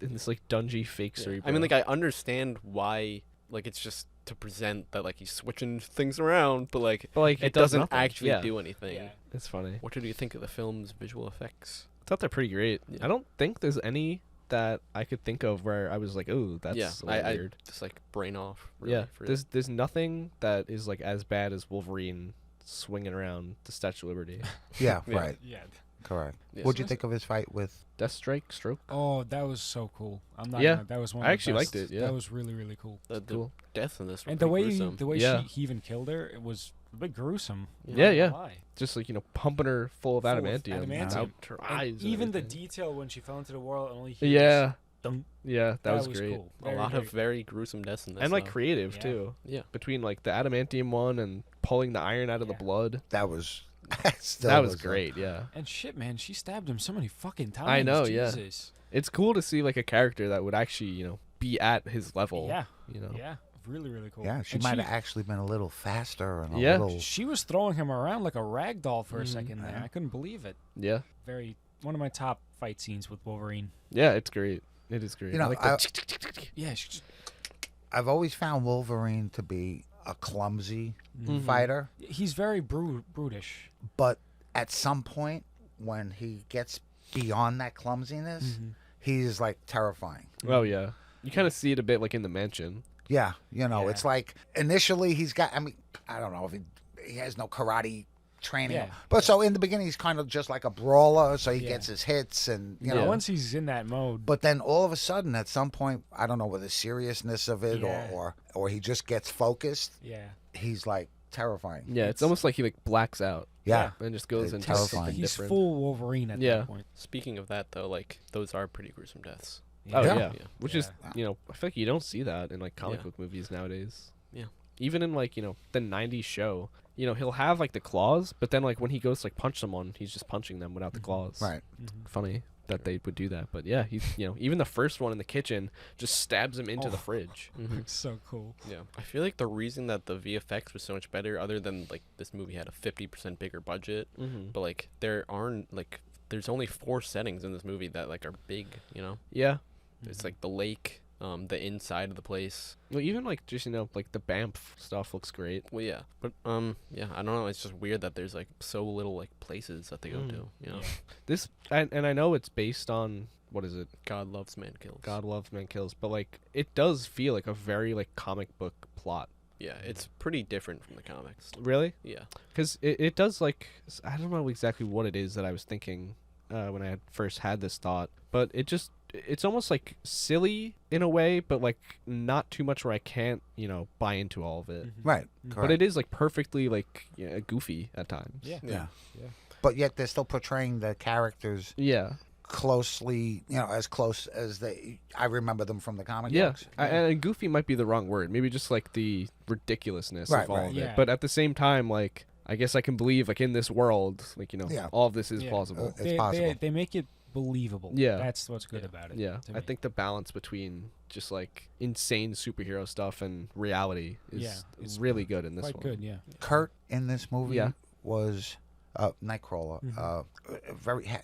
in this like dungy fake Yeah. cerebro. I mean, like I understand why. Like it's just to present that like he's switching things around, but like but like it does doesn't nothing. actually Yeah, do anything. Yeah. It's funny. What did you think of the film's visual effects? I thought they're pretty great. Yeah. I don't think there's any that I could think of where I was like, "Oh, that's yeah, a little I weird." just like brain off. Really, Yeah, for it. there's nothing that is like as bad as Wolverine swinging around the Statue of Liberty. yeah, Yeah. right, Yeah. correct. Yeah. What'd you think of his fight with? Deathstrike, stroke. Oh, that was so cool. I'm not. Yeah. That was one. I Of the actually liked best. it, yeah. That was really, really cool. The Cool. deaths in this were And the way pretty gruesome. Yeah. he even killed her, it was a bit gruesome. Yeah, yeah. Why? Just like pumping her full of Full of adamantium, adamantium. out her And eyes. and even the everything. detail when she fell into the world and only he Yeah, dum, yeah, that was great. cool. a Very, lot very of very gruesome deaths in this. And like though. creative Yeah. too. Yeah. Between like the adamantium one and pulling the iron out of the Yeah. blood. That was still That was a- great. Yeah. And shit, man, she stabbed him so many fucking times. I know, yeah. Jesus. It's cool to see like a character that would actually, be at his level. Yeah. You know. Yeah. Really, really cool. Yeah, she And might have actually been a little faster and a Yeah. little. She was throwing him around like a rag doll for a Mhm. second there. Yeah. I couldn't believe it. Yeah. One of my top fight scenes with Wolverine. Yeah, it's great. It is great. You know, I like the Yeah, she just, I've always found Wolverine to be a clumsy Mhm. fighter, he's very brutish. but at some point when he gets beyond that clumsiness, he's like terrifying. Oh yeah, you kind of see it a bit like in the mansion. Yeah, you know, Yeah. it's like initially he's got. I mean, I don't know if he has no karate training, Yeah. but so in the beginning he's kind of just like a brawler, so he Yeah. gets his hits and you Yeah. know. Once he's in that mode, But then all of a sudden, at some point, I don't know whether the seriousness of it Yeah. or he just gets focused. yeah, He's like terrifying. Yeah, it's almost like he like blacks out Yeah. and just goes It's into terrifying. something he's different. full Wolverine at Yeah. that point. Speaking of that, though, like those are pretty gruesome deaths. Oh Yeah. yeah, which is Yeah. I feel like you don't see that in like comic Yeah. book movies nowadays. Yeah. Even in like the '90s show, he'll have like the claws, but then like when he goes to like punch someone, he's just punching them without the claws. Right. Funny that they would do that, but yeah, he's even the first one in the kitchen just stabs him into the fridge. It's so cool. Yeah, I feel like the reason that the VFX was so much better, other than like this movie had a 50% bigger budget, but like there's only 4 settings in this movie that like are big. Yeah. It's like the lake, the inside of the place. Well, even like just like the Banff stuff looks great. Well, yeah, but yeah, I don't know. It's just weird that there's like so little like places that they go to. This and I know it's based on what is it? God loves man kills. God Loves Man Kills, but like it does feel like a very like comic book plot. Yeah, it's pretty different from the comics. Really? Yeah. Because it does like I don't know exactly what it is that I was thinking when I had first had this thought, but it's almost like silly in a way, but like not too much where I can't buy into all of it. Right. But it is like perfectly like goofy at times. Yeah. Yeah. Yeah. But yet they're still portraying the characters Yeah. closely, as close as I remember them from the comic Yeah. books. And goofy might be the wrong word. Maybe just like the ridiculousness Right, of all right. of it. Yeah. But at the same time, like I guess I can believe like in this world, like Yeah. all of this is Yeah. plausible. It's possible. They make it believable. Yeah. That's what's good about it. Yeah, to I me. think the balance between just like insane superhero stuff and reality is it's really good in this quite one. good. Yeah. Kurt in this movie Yeah. was Nightcrawler.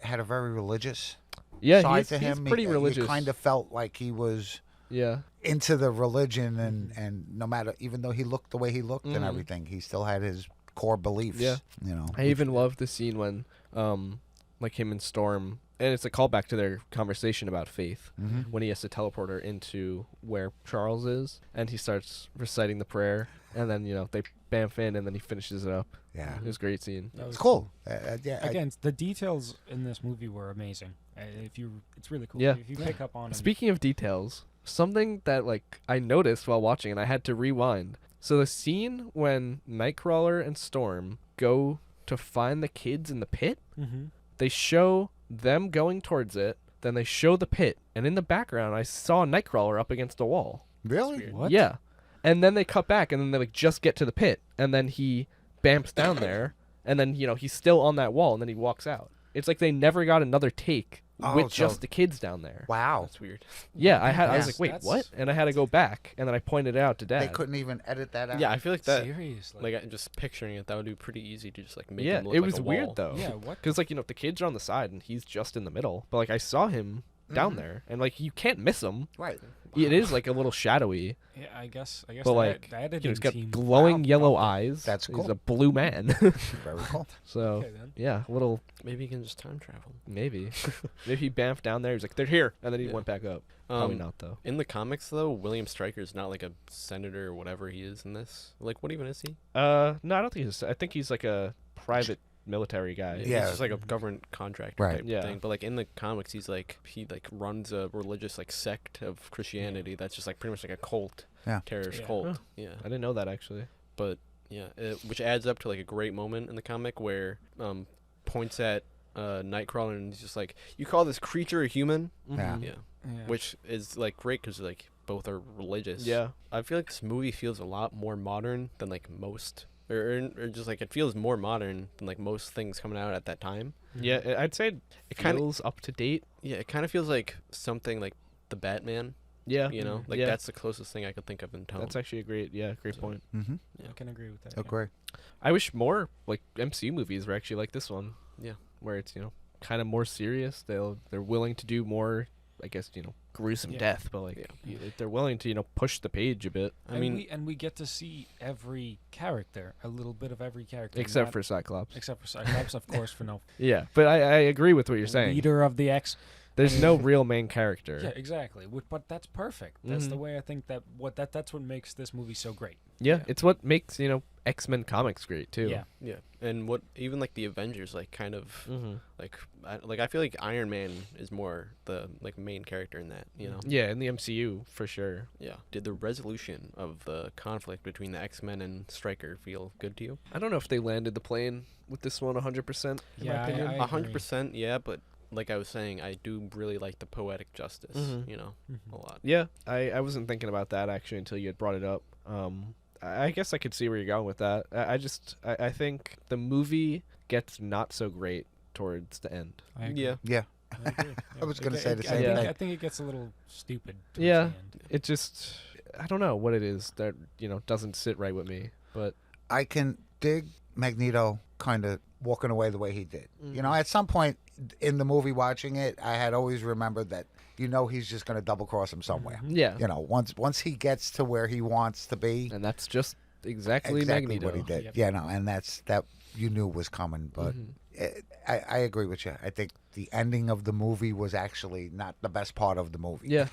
Had a very religious Yeah, side he's, to he's him. pretty religious. You kind of felt like he was Yeah, into the religion, and no matter, even though he looked the way he looked and Mhm. everything, he still had his core beliefs. Yeah. I even love the scene when like him and Storm, and it's a callback to their conversation about faith, when he has to teleport her into where Charles is, and he starts reciting the prayer, and then they bamf in, and then he finishes it up. Yeah. It was a great scene. That was It's cool. Yeah. Again, the details in this movie were amazing. It's really cool. Yeah. If you pick up on it. Speaking of details, something that like I noticed while watching and I had to rewind. So the scene when Nightcrawler and Storm go to find the kids in the pit, they show them going towards it, then they show the pit, and in the background I saw Nightcrawler up against a wall. Really? What? Yeah. And then they cut back and then they like just get to the pit, and then he bamps down there, and then he's still on that wall, and then he walks out. It's like they never got another take Oh, with so- just the kids down there. Wow. That's weird. Yeah, I was Yeah. like, wait, That's- what? And I had to go back, and then I pointed it out to Dad. They couldn't even edit that out. Yeah, I feel like that. Seriously. Like I'm just picturing it, that would be pretty easy to just like make Yeah, him look it like was a weird wall. though. Yeah. What? Because like the kids are on the side and he's just in the middle. But like I saw him down there, and like you can't miss him. Right. It is like a little shadowy, Yeah, I guess. but the like the editing he's got team. glowing Wow. yellow eyes. That's He's cool. a blue man. Very cool. So Okay, then. yeah, a little Maybe he can just time travel. maybe. Maybe he bamfed down there. He's like, they're here, and then he Yeah. went back up. Probably not though. In the comics, though, William Stryker is not like a senator or whatever he is in this. Like, what even is he? No, I don't think he's. I think he's like a private military guy. Yeah. He's just like a government contractor Right. type Yeah. thing. But like in the comics, he runs a religious like sect of Christianity that's just like pretty much like a cult, Yeah. terrorist Yeah. cult. Huh. Yeah. I didn't know that actually. But yeah, which adds up to like a great moment in the comic where points at Nightcrawler and he's just like, "You call this creature a human?" Yeah. Mhm. Yeah. Yeah. Which is like great because like both are religious. Yeah. I feel like this movie feels a lot more modern than like most, or just like it feels more modern than like most things coming out at that time. Yeah, I'd say it Kinda- feels up to date. Yeah, it kind of feels like something like the Batman. Yeah, You know, like Yeah. that's the closest thing I could think of in tone. That's actually a great So- point. Mm-hmm. I can agree with that. yeah. Agree. I wish more like MCU movies were actually like this one. Yeah. Where it's kind of more serious. They're willing to do more I guess, gruesome Yeah. death, but like they're willing to, push the page a bit. I mean, we get to see every character, a little bit of every character, Except not- for Cyclops. except for Cyclops, of course, for no Yeah, but I agree with what you're saying. leader of the X. There's no real main character. Yeah, exactly. But that's perfect. That's the Mhm. way I think that's what makes this movie so great. Yeah, Yeah. it's what makes, X-Men comics great too. Yeah. yeah, and what even like the Avengers like kind of Mm-hmm. I feel like Iron Man is more the like main character in that, Yeah, in the MCU for sure. Yeah. Did the resolution of the conflict between the X-Men and Stryker feel good to you? I don't know if they landed the plane with this one 100%. In my opinion. I agree. 100%, yeah, but like I was saying, I do really like the poetic justice, Mhm. a lot. Yeah, I wasn't thinking about that actually until you had brought it up. I guess I could see where you're going with that. I think the movie gets not so great towards the end. I agree. Yeah. Yeah. I agree. I was It gonna ge- say it- the I same think- thing. I think it gets a little stupid. towards Yeah. the end. It just, I don't know what it is that, doesn't sit right with me. But I can dig Magneto kind of walking away the way he did. Mm-hmm. At some point in the movie watching it, I had always remembered that he's just going to double cross him somewhere. yeah, Once he gets to where he wants to be, and that's just exactly Magneto. what he did. Yep. Yeah, no, and that you knew was coming. But Mhm. I agree with you. I think the ending of the movie was actually not the best part of the movie. Yeah,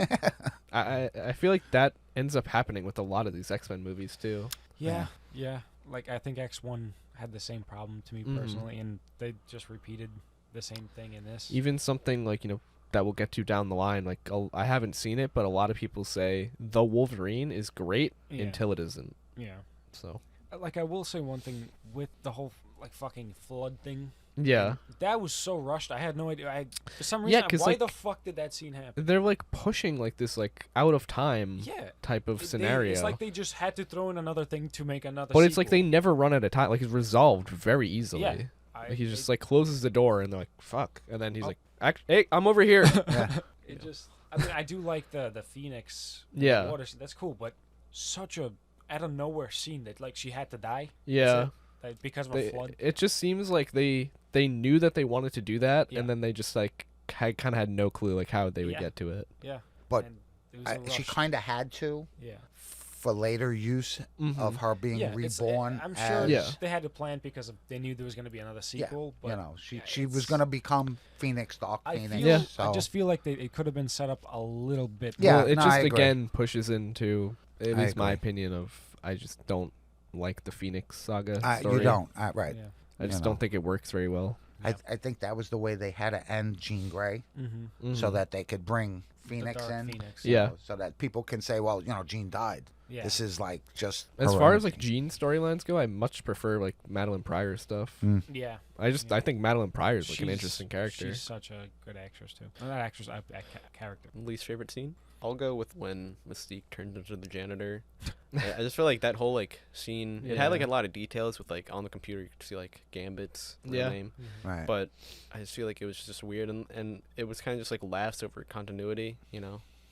I feel like that ends up happening with a lot of these X-Men movies too. Yeah. Like I think X1 had the same problem to me Mhm. personally, and they just repeated the same thing in this. Even something like that we'll get to down the line. Like I haven't seen it, but a lot of people say the Wolverine is great Yeah. until it isn't. Yeah. So Like I will say one thing with the whole like fucking flood thing. yeah, That was so rushed. I had no idea. For some Yeah, reason, 'cause, why like, the fuck did that scene happen? they're like pushing like this like out of time Yeah. type of They- scenario. It's like they just had to throw in another thing to make another. But it's like they sequel. never run out of time. Like it's resolved very easily. Yeah. Like, he just like closes the door and they're like, "Fuck," and then he's like, "Hey, I'm over here." Yeah. It just. I mean, I do like the Phoenix. Yeah. Water scene. That's cool, but such a out of nowhere scene that like she had to die. Yeah. Like, because of a flood. It just seems like they knew that they wanted to do that, Yeah. and then they just like kind of had no clue like how they would Yeah. get to it. Yeah. But And it was a she rush. kind of had to Yeah. for later use of her being Yeah. it's- reborn. I'm as, sure Yeah. they had to plan because they knew there was going to be another sequel. But she yeah, she was it's- going to become Phoenix, Dark I Phoenix. feel. Yeah. So I just feel like it could have been set up a little bit. Yeah, Well, it no, just I agree. again pushes into at I least my agree. opinion of I just don't like the Phoenix saga you story. don't, right? Yeah. I just you don't know. think it works very well. I think that was the way they had to end Jean Grey, Mm-hmm. so Mhm. that they could bring Phoenix Dark in. Phoenix. Yeah. So that people can say, well, Jean died. Yeah. This is like just As her far own as like thing. Jean storylines go, I much prefer like Madeline Pryor stuff. Yeah. I think Madeline Pryor is like an She's- interesting character. She's such a good actress too. Not actress, character. Least favorite scene? I'll go with when Mystique turns into the janitor. I just feel like that whole like scene. It had like Yeah. a lot of details with like on the computer you could see like Gambit's real Yeah. name, right. but I just feel like it was just weird and it was kind of just like laughs over continuity,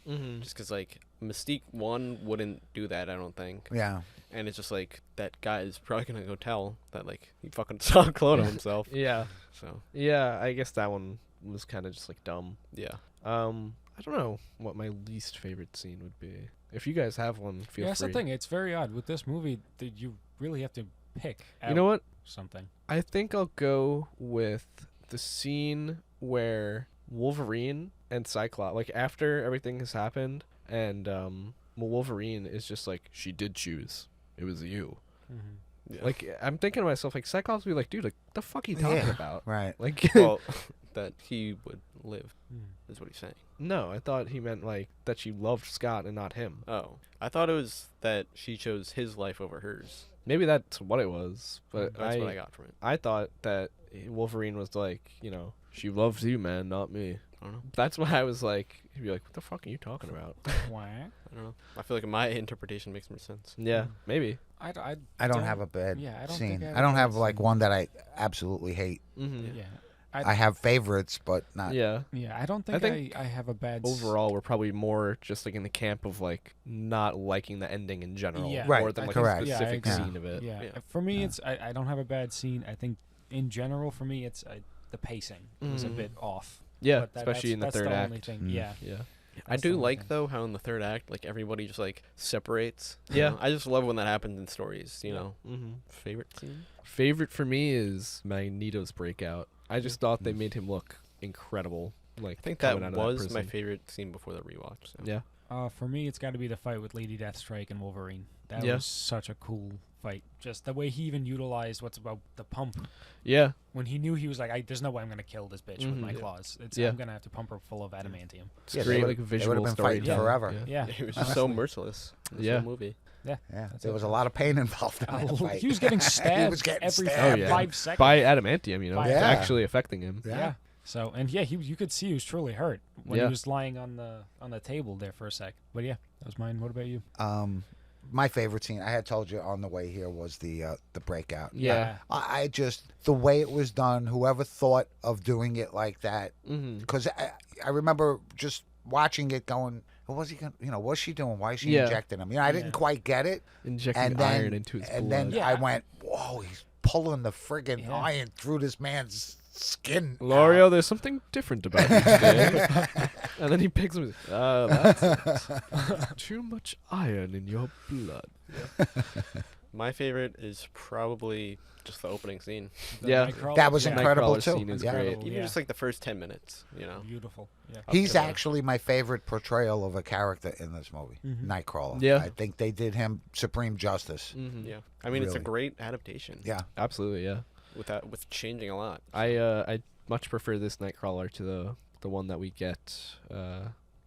Mm-hmm. just because like Mystique one wouldn't do that, I don't think, yeah. and it's just like that guy is probably gonna go tell that like he fucking saw a clone of himself. Yeah, So yeah. I guess that one was kind of just like dumb. yeah. I don't know what my least favorite scene would be. If you guys have one, feel Yeah, that's free. the thing. It's very odd with this movie that you really have to pick. You know what? Something. I think I'll go with the scene where Wolverine and Cyclops, like after everything has happened, and Wolverine is just like, she did choose. It was you. Mm-hmm. Yeah. Like I'm thinking to myself, like Cyclops would be like, dude, like the fuck are you talking Yeah. about? Right. Like, well, that he would live Mm. is what he's saying. no, I thought he meant like that she loved Scott and not him. Oh, I thought it was that she chose his life over hers. Maybe that's what it was, but That's what I got from it. I thought that Wolverine was like, she loves you, man, not me. I don't know. That's why I was like, he'd be like, what the fuck are you talking about? Why? I don't know. I feel like my interpretation makes more sense. Yeah, maybe. I don't have a bad Yeah, I don't scene. think I don't have bad like scene. one that I absolutely hate. Mm-hmm. Yeah. I have favorites, but not. Yeah. Yeah, I don't I think think I have a bad Overall, we're probably more just like in the camp of like not liking the ending in general, Yeah. Right, more than like correct. a Yeah, I specific agree. scene of it. Yeah. Yeah. For me, Yeah. it's I don't have a bad scene. I think in general for me, it's the pacing was a Mhm. bit off. Yeah, But especially in the that's third the only act. thing. Yeah. Yeah. I That's the do only like thing. though how in the third act, like everybody just like separates. Yeah. I just love when that happens in stories. You Yeah. know, Mm-hmm. favorite scene. Favorite for me is Magneto's breakout. I just thought they made him look incredible. Like I think coming that out of was my prison. favorite scene before the rewatch. So. Yeah. For me, it's got to be the fight with Lady Deathstrike and Wolverine. That Yeah. was such a cool fight. Just the way he even utilized what's about the pump. Yeah. When he knew he was like, there's no way I'm going to kill this bitch with Mhm. my Yeah. claws. It's, Yeah. I'm going to have to pump her full of adamantium. It's Yeah, they great, would've- like they visual would've been fighting storytelling. forever. Yeah. He was just so merciless. In this Yeah. whole movie. Yeah, That's there it. was a lot of pain involved in that fight. He was getting stabbed He was getting every stabbed. Oh, yeah. 5 seconds. By adamantium, you know, By- it's Yeah. actually affecting him. Yeah. So you could see he was truly hurt when Yeah. he was lying on the table there for a sec. But yeah, that was mine. What about you? My favorite scene, I had told you on the way here, was the breakout. Yeah. I just, the way it was done, whoever thought of doing it like that, Mm-hmm. because I remember just watching it going, what was he going to, what's she doing? Why is she Yeah. injecting him? I didn't quite get it. Injecting And then, iron into his and blood. then I went, whoa, he's pulling the friggin' Yeah. iron through this man's skin. L'Oreal, there's something different about you today. And then he picks him. That's it. Too much iron in your blood. My favorite is probably just the opening scene. The Yeah. Nightcrawler? That was Yeah. incredible Nightcrawler too. scene is Yeah. great. Even Yeah. just like the first 10 minutes, you know. Beautiful. Yeah. He's to the- actually my favorite portrayal of a character in this movie, Mhm. Nightcrawler. Yeah. I think they did him supreme justice. Mm-hmm. Yeah. I mean, it's a Really. great adaptation. Yeah. Absolutely, yeah. With changing a lot. I much prefer this Nightcrawler to the one that we get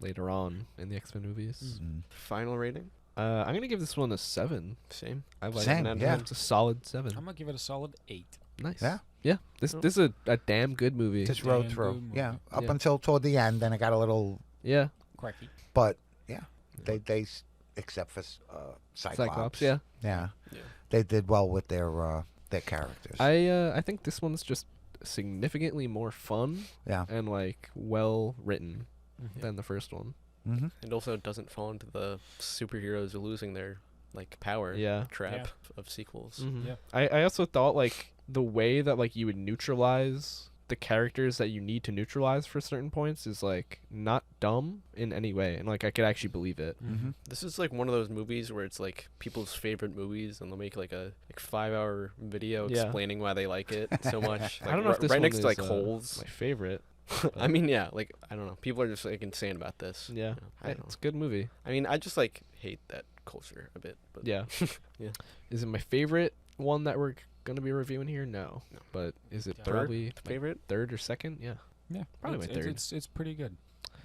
later on in the X-Men movies. Mm. Final rating? I'm gonna give this one a 7. Same. I like Same, it. yeah. It's a solid 7. I'm gonna give it a solid 8. Nice. Yeah. Yeah. This Oh. is a damn good movie. Just Damn rode good through. movie. Yeah. Up Yeah. until toward the end, then it got a little, Yeah. Cracky. but yeah, they except for Cyclops. Cyclops. Yeah. Yeah. Yeah. They did well with their characters. I think this one's just significantly more fun yeah. and like well written Mhm. than the first one. Mm-hmm. It also doesn't fall into the superheroes losing their like power Yeah. trap of sequels. Mhm. Yeah. I also thought like the way that like you would neutralize the characters that you need to neutralize for certain points is like not dumb in any way, and like I could actually believe it. Mm-hmm. This is like one of those movies where it's like people's favorite movies, and they'll make like a 5-hour video Yeah. explaining why they like it so much. Like, I don't know if this right one next is to like holes. my favorite. I mean, yeah, like I don't know. People are just like insane about this. Yeah, You know, I don't it's know. a good movie. I mean, I just like hate that culture a bit. But Yeah. Yeah. Is it my favorite one that we're gonna be reviewing here? No. No. But is it Third probably my favorite? third or second? Yeah. Yeah. Probably my third. It's pretty good.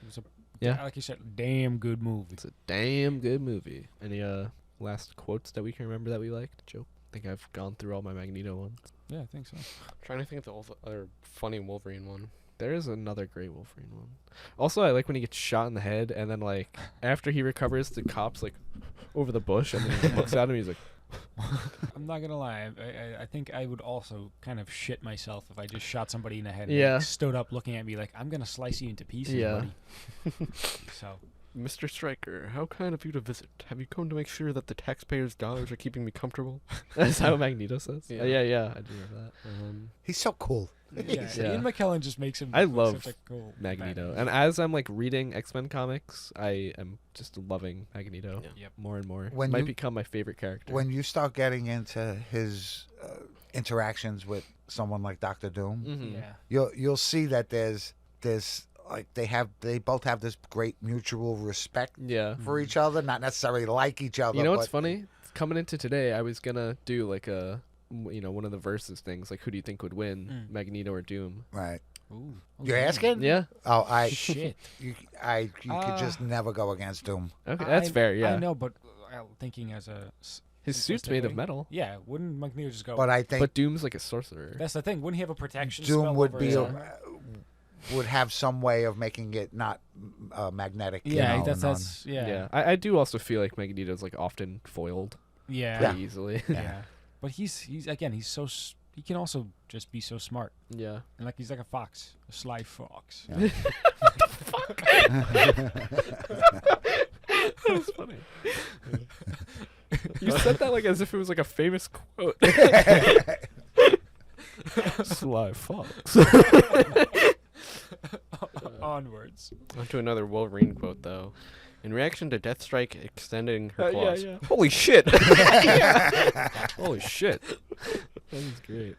It was a, Yeah. like you said, damn good movie. It's a damn good movie. Any last quotes that we can remember that we liked, Joe? I think I've gone through all my Magneto ones. Yeah, I think so. Trying to think of the other funny Wolverine one. There is another great Wolverine one. Also, I like when he gets shot in the head, and then like after he recovers, the cops like over the bush, and then he looks at him. He's like, I'm not gonna lie. I think I would also kind of shit myself if I just shot somebody in the head. Yeah. And stood up looking at me like I'm gonna slice you into pieces, Yeah. buddy. So Mr. Stryker, how kind of you to visit. Have you come to make sure that the taxpayers' dollars are keeping me comfortable? "That's how Magneto says." Yeah. Yeah. I do remember that. He's so cool. yeah, Yeah. Ian McKellen just makes him. I look love such a cool Magneto, Batman. and as I'm like reading X-Men comics, I am just loving Magneto Yeah. Yep. more and more. When Might you- become my favorite character. When you start getting into his interactions with someone like Doctor Doom, Mhm. Yeah. you'll see that there's like they both have this great mutual respect Yeah. for each other, not necessarily like each other. You know what's but funny? Coming into today, I was gonna do like one of the versus things, like who do you think would win, Magneto or Doom? Right. Ooh. You're asking? Yeah. Oh, Shit. you could just never go against Doom. Okay, that's fair. Yeah. I know, but thinking as a His suit's made of simplistic way, metal, Yeah, wouldn't Magneto just go? But I think but Doom's like a sorcerer. that's the thing. Wouldn't he have a protection? Doom spell would over be his a, armor? would have some way of making it not magnetic. you Yeah, know, that's Yeah. yeah. I do also feel like Magneto's like often foiled Yeah. pretty easily. Yeah. But he's again, he's so he can also just be so smart. Yeah. And like he's like a fox, a sly fox. Yeah. That was funny. You said that like as if it was like a famous quote. Sly fox. words. Onto another Wolverine quote, though. In reaction to Deathstrike extending her Yeah, claws. yeah. Holy shit! Holy shit. That was great.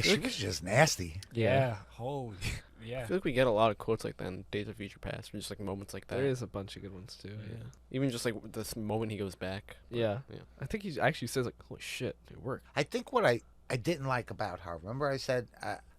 She was just nasty. Yeah. Holy. I Yeah. feel like we get a lot of quotes like that in Days of Future Past, or just like moments like that. There is a bunch of good ones too. Yeah. Even just like this moment he goes back. Yeah. Yeah. I think he actually says like, "Holy shit, it worked." I think what I didn't like about her, remember I said,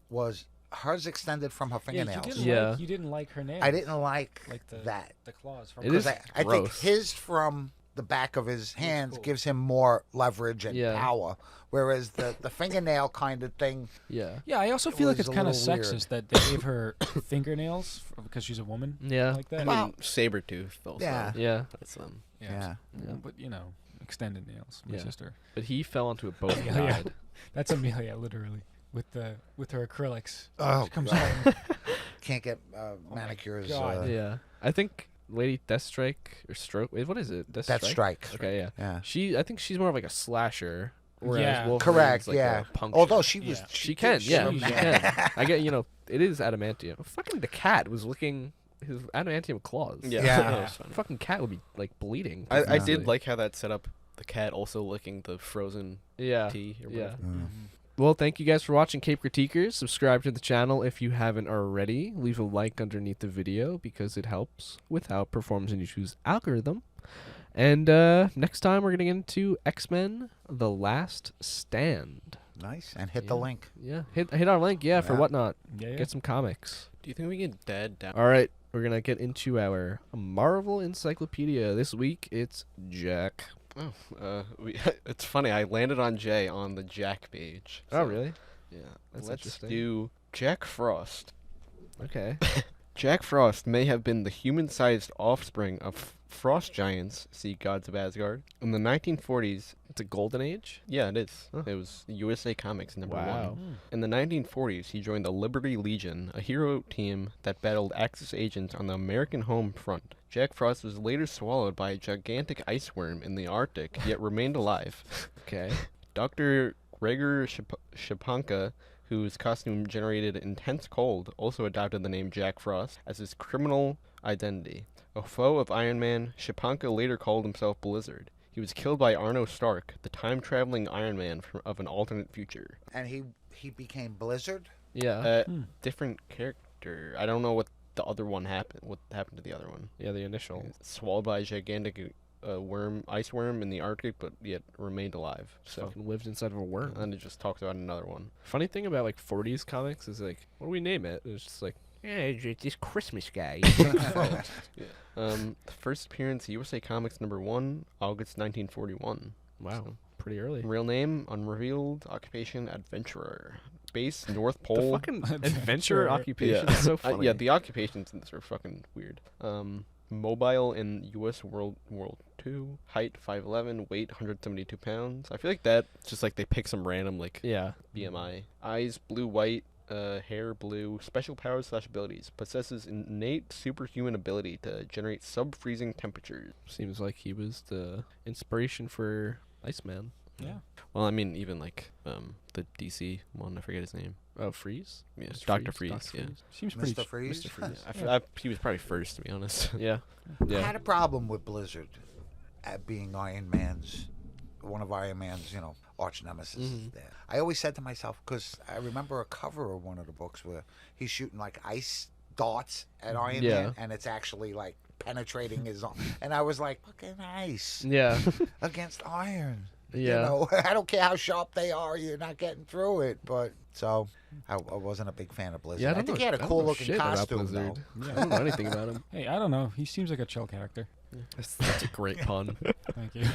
was hers extended from her fingernails. Yeah. You didn't like her nails. I didn't like the that. the claws from It her. is I think gross. his from the back of his hands cool. gives him more leverage and Yeah. power, whereas the fingernail kind of thing, Yeah. Yeah, I also feel like was it's a kind of little weird. sexist that they gave her fingernails because she's a woman. Yeah. Like that. I mean, Sabretooth also. Yeah. Yeah. That's yeah. Yeah. But extended nails. My Yeah. sister. But he fell onto a boat and Yeah, yeah. died. That's Amelia, literally, with her acrylics. Oh, She comes God. out. And, Can't get manicures. God. Yeah. I think Lady Deathstrike or Stroke. Wait, what is it? Deathstrike. Okay, yeah. Yeah. I think she's more of like a slasher. Whereas Yeah. Wolverine's Correct. like yeah. a punk Although shit. she was, Yeah. She can, yeah, she she can. I get, it is adamantium. Fucking the cat was licking his adamantium claws. Yeah. Yeah. That was funny. Fucking cat would be like bleeding. I profusely. did like how that set up the cat also licking the frozen Yeah. tea or Yeah. whatever. Well, thank you guys for watching Cape Critiquers. Subscribe to the channel if you haven't already. Leave a like underneath the video because it helps with how it performs in YouTube's algorithm. And next time we're going to get into X-Men The Last Stand. Nice. And hit the Yeah. link. Yeah, hit our link, for Yeah. Whatnot. yeah. Get some comics. Do you think we can dead down? All right, we're going to get into our Marvel Encyclopedia. This week, it's Jack. Oh, it's funny. I landed on Jay on the Jack page. Oh, really? Yeah. That's Let's interesting. do Jack Frost. Okay. Jack Frost may have been the human-sized offspring of frost giants, see Gods of Asgard. In the 1940s, It's a golden age? yeah, it is. Huh. It was USA Comics #1. Wow. In the 1940s, he joined the Liberty Legion, a hero team that battled Axis agents on the American home front. Jack Frost was later swallowed by a gigantic ice worm in the Arctic, yet remained alive. Okay. Dr. Gregor Shapanka, whose costume generated intense cold, also adopted the name Jack Frost as his criminal identity. A foe of Iron Man, Shapanka later called himself Blizzard. He was killed by Arno Stark, the time-traveling Iron Man of an alternate future. And he became Blizzard. Yeah. Different character. I don't know what the other one happened. What happened to the other one? Yeah, the initial. Swallowed by a gigantic ice worm in the Arctic, but yet remained alive. So, Fucking lived inside of a worm. and it just talks about another one. Funny thing about like 40s comics is like, what do we name it? It's just like, yeah, it's this Christmas guy. The first appearance, USA Comics #1, August 1941. Wow, So, pretty early. real name, unrevealed. Occupation, adventurer. Base, North The Pole. fucking adventure Adventurer. occupation is so funny. Yeah, the occupations in this are fucking weird. Mobile in U.S. World War II. Height, 5'11", weight, 172 pounds. I feel like that's just like they pick some random, like, Yeah. BMI. Eyes, blue-white. Hair, blue. Special powers / abilities. Possesses innate superhuman ability to generate sub-freezing temperatures. Seems like he was the inspiration for Iceman. Yeah. Well, I mean, even like the DC one, I forget his name. Oh, Freeze? Yeah, Mr. Dr. Freeze? Freeze. Dr. Yeah, Freeze. Seems pretty. Mr. Freeze. Mr. Freeze. he was probably first, to be honest. Yeah. I Yeah. had a problem with Blizzard being one of Iron Man's, arch nemesis. Mhm. There. I always said to myself, because I remember a cover of one of the books where he's shooting like ice darts at Iron Yeah. Man, and it's actually like penetrating his arm. And I was like, fucking ice Yeah. against iron. Yeah. I don't care how sharp they are, you're not getting through it. But so I wasn't a big fan of Blizzard. Yeah, I think he had a cool looking costume though. I don't know anything about him. Hey, I don't know. He seems like a chill character. That's a great pun. Thank you.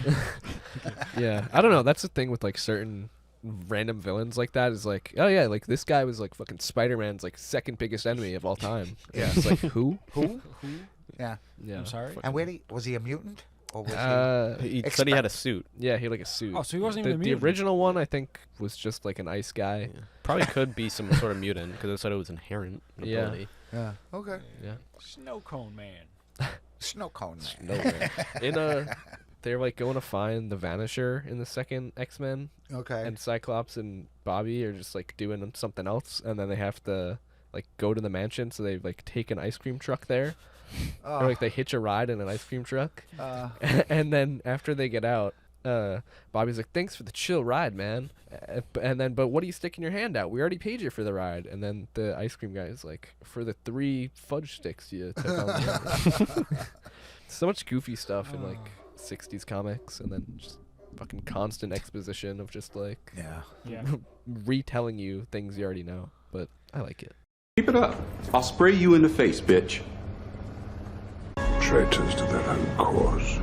Yeah. I don't know. That's the thing with like certain random villains like that is like, oh yeah, like this guy was like fucking Spider-Man's like second biggest enemy of all time. Yeah. It's like who? Who? Yeah. Yeah. I'm sorry. And was he a mutant? Or was He said he had a suit. Yeah, he had like a suit. Oh, so he wasn't the, even a the mutant. original one I think was just like an ice guy. Yeah. Probably could be some sort of mutant because it said it was inherent Yeah. ability. Yeah. Okay. Yeah. Snow cone man. Snow cone man. Nowhere. In they're like going to find the Vanisher in the second X-Men, Okay. and Cyclops and Bobby are just like doing something else, and then they have to like go to the mansion, so they like take an ice cream truck there, or like they hitch a ride in an ice cream truck, and then after they get out, Bobby's like, "Thanks for the chill ride, man," and then, "But what are you sticking your hand out? We already paid you for the ride." And then the ice cream guy is like, "For the 3 fudge sticks you took on the ride." So much goofy stuff in like 60s comics, and then just fucking constant exposition of just like retelling you things you already know. But I like it. Keep it up. I'll spray you in the face, bitch. Traitors to their own cause.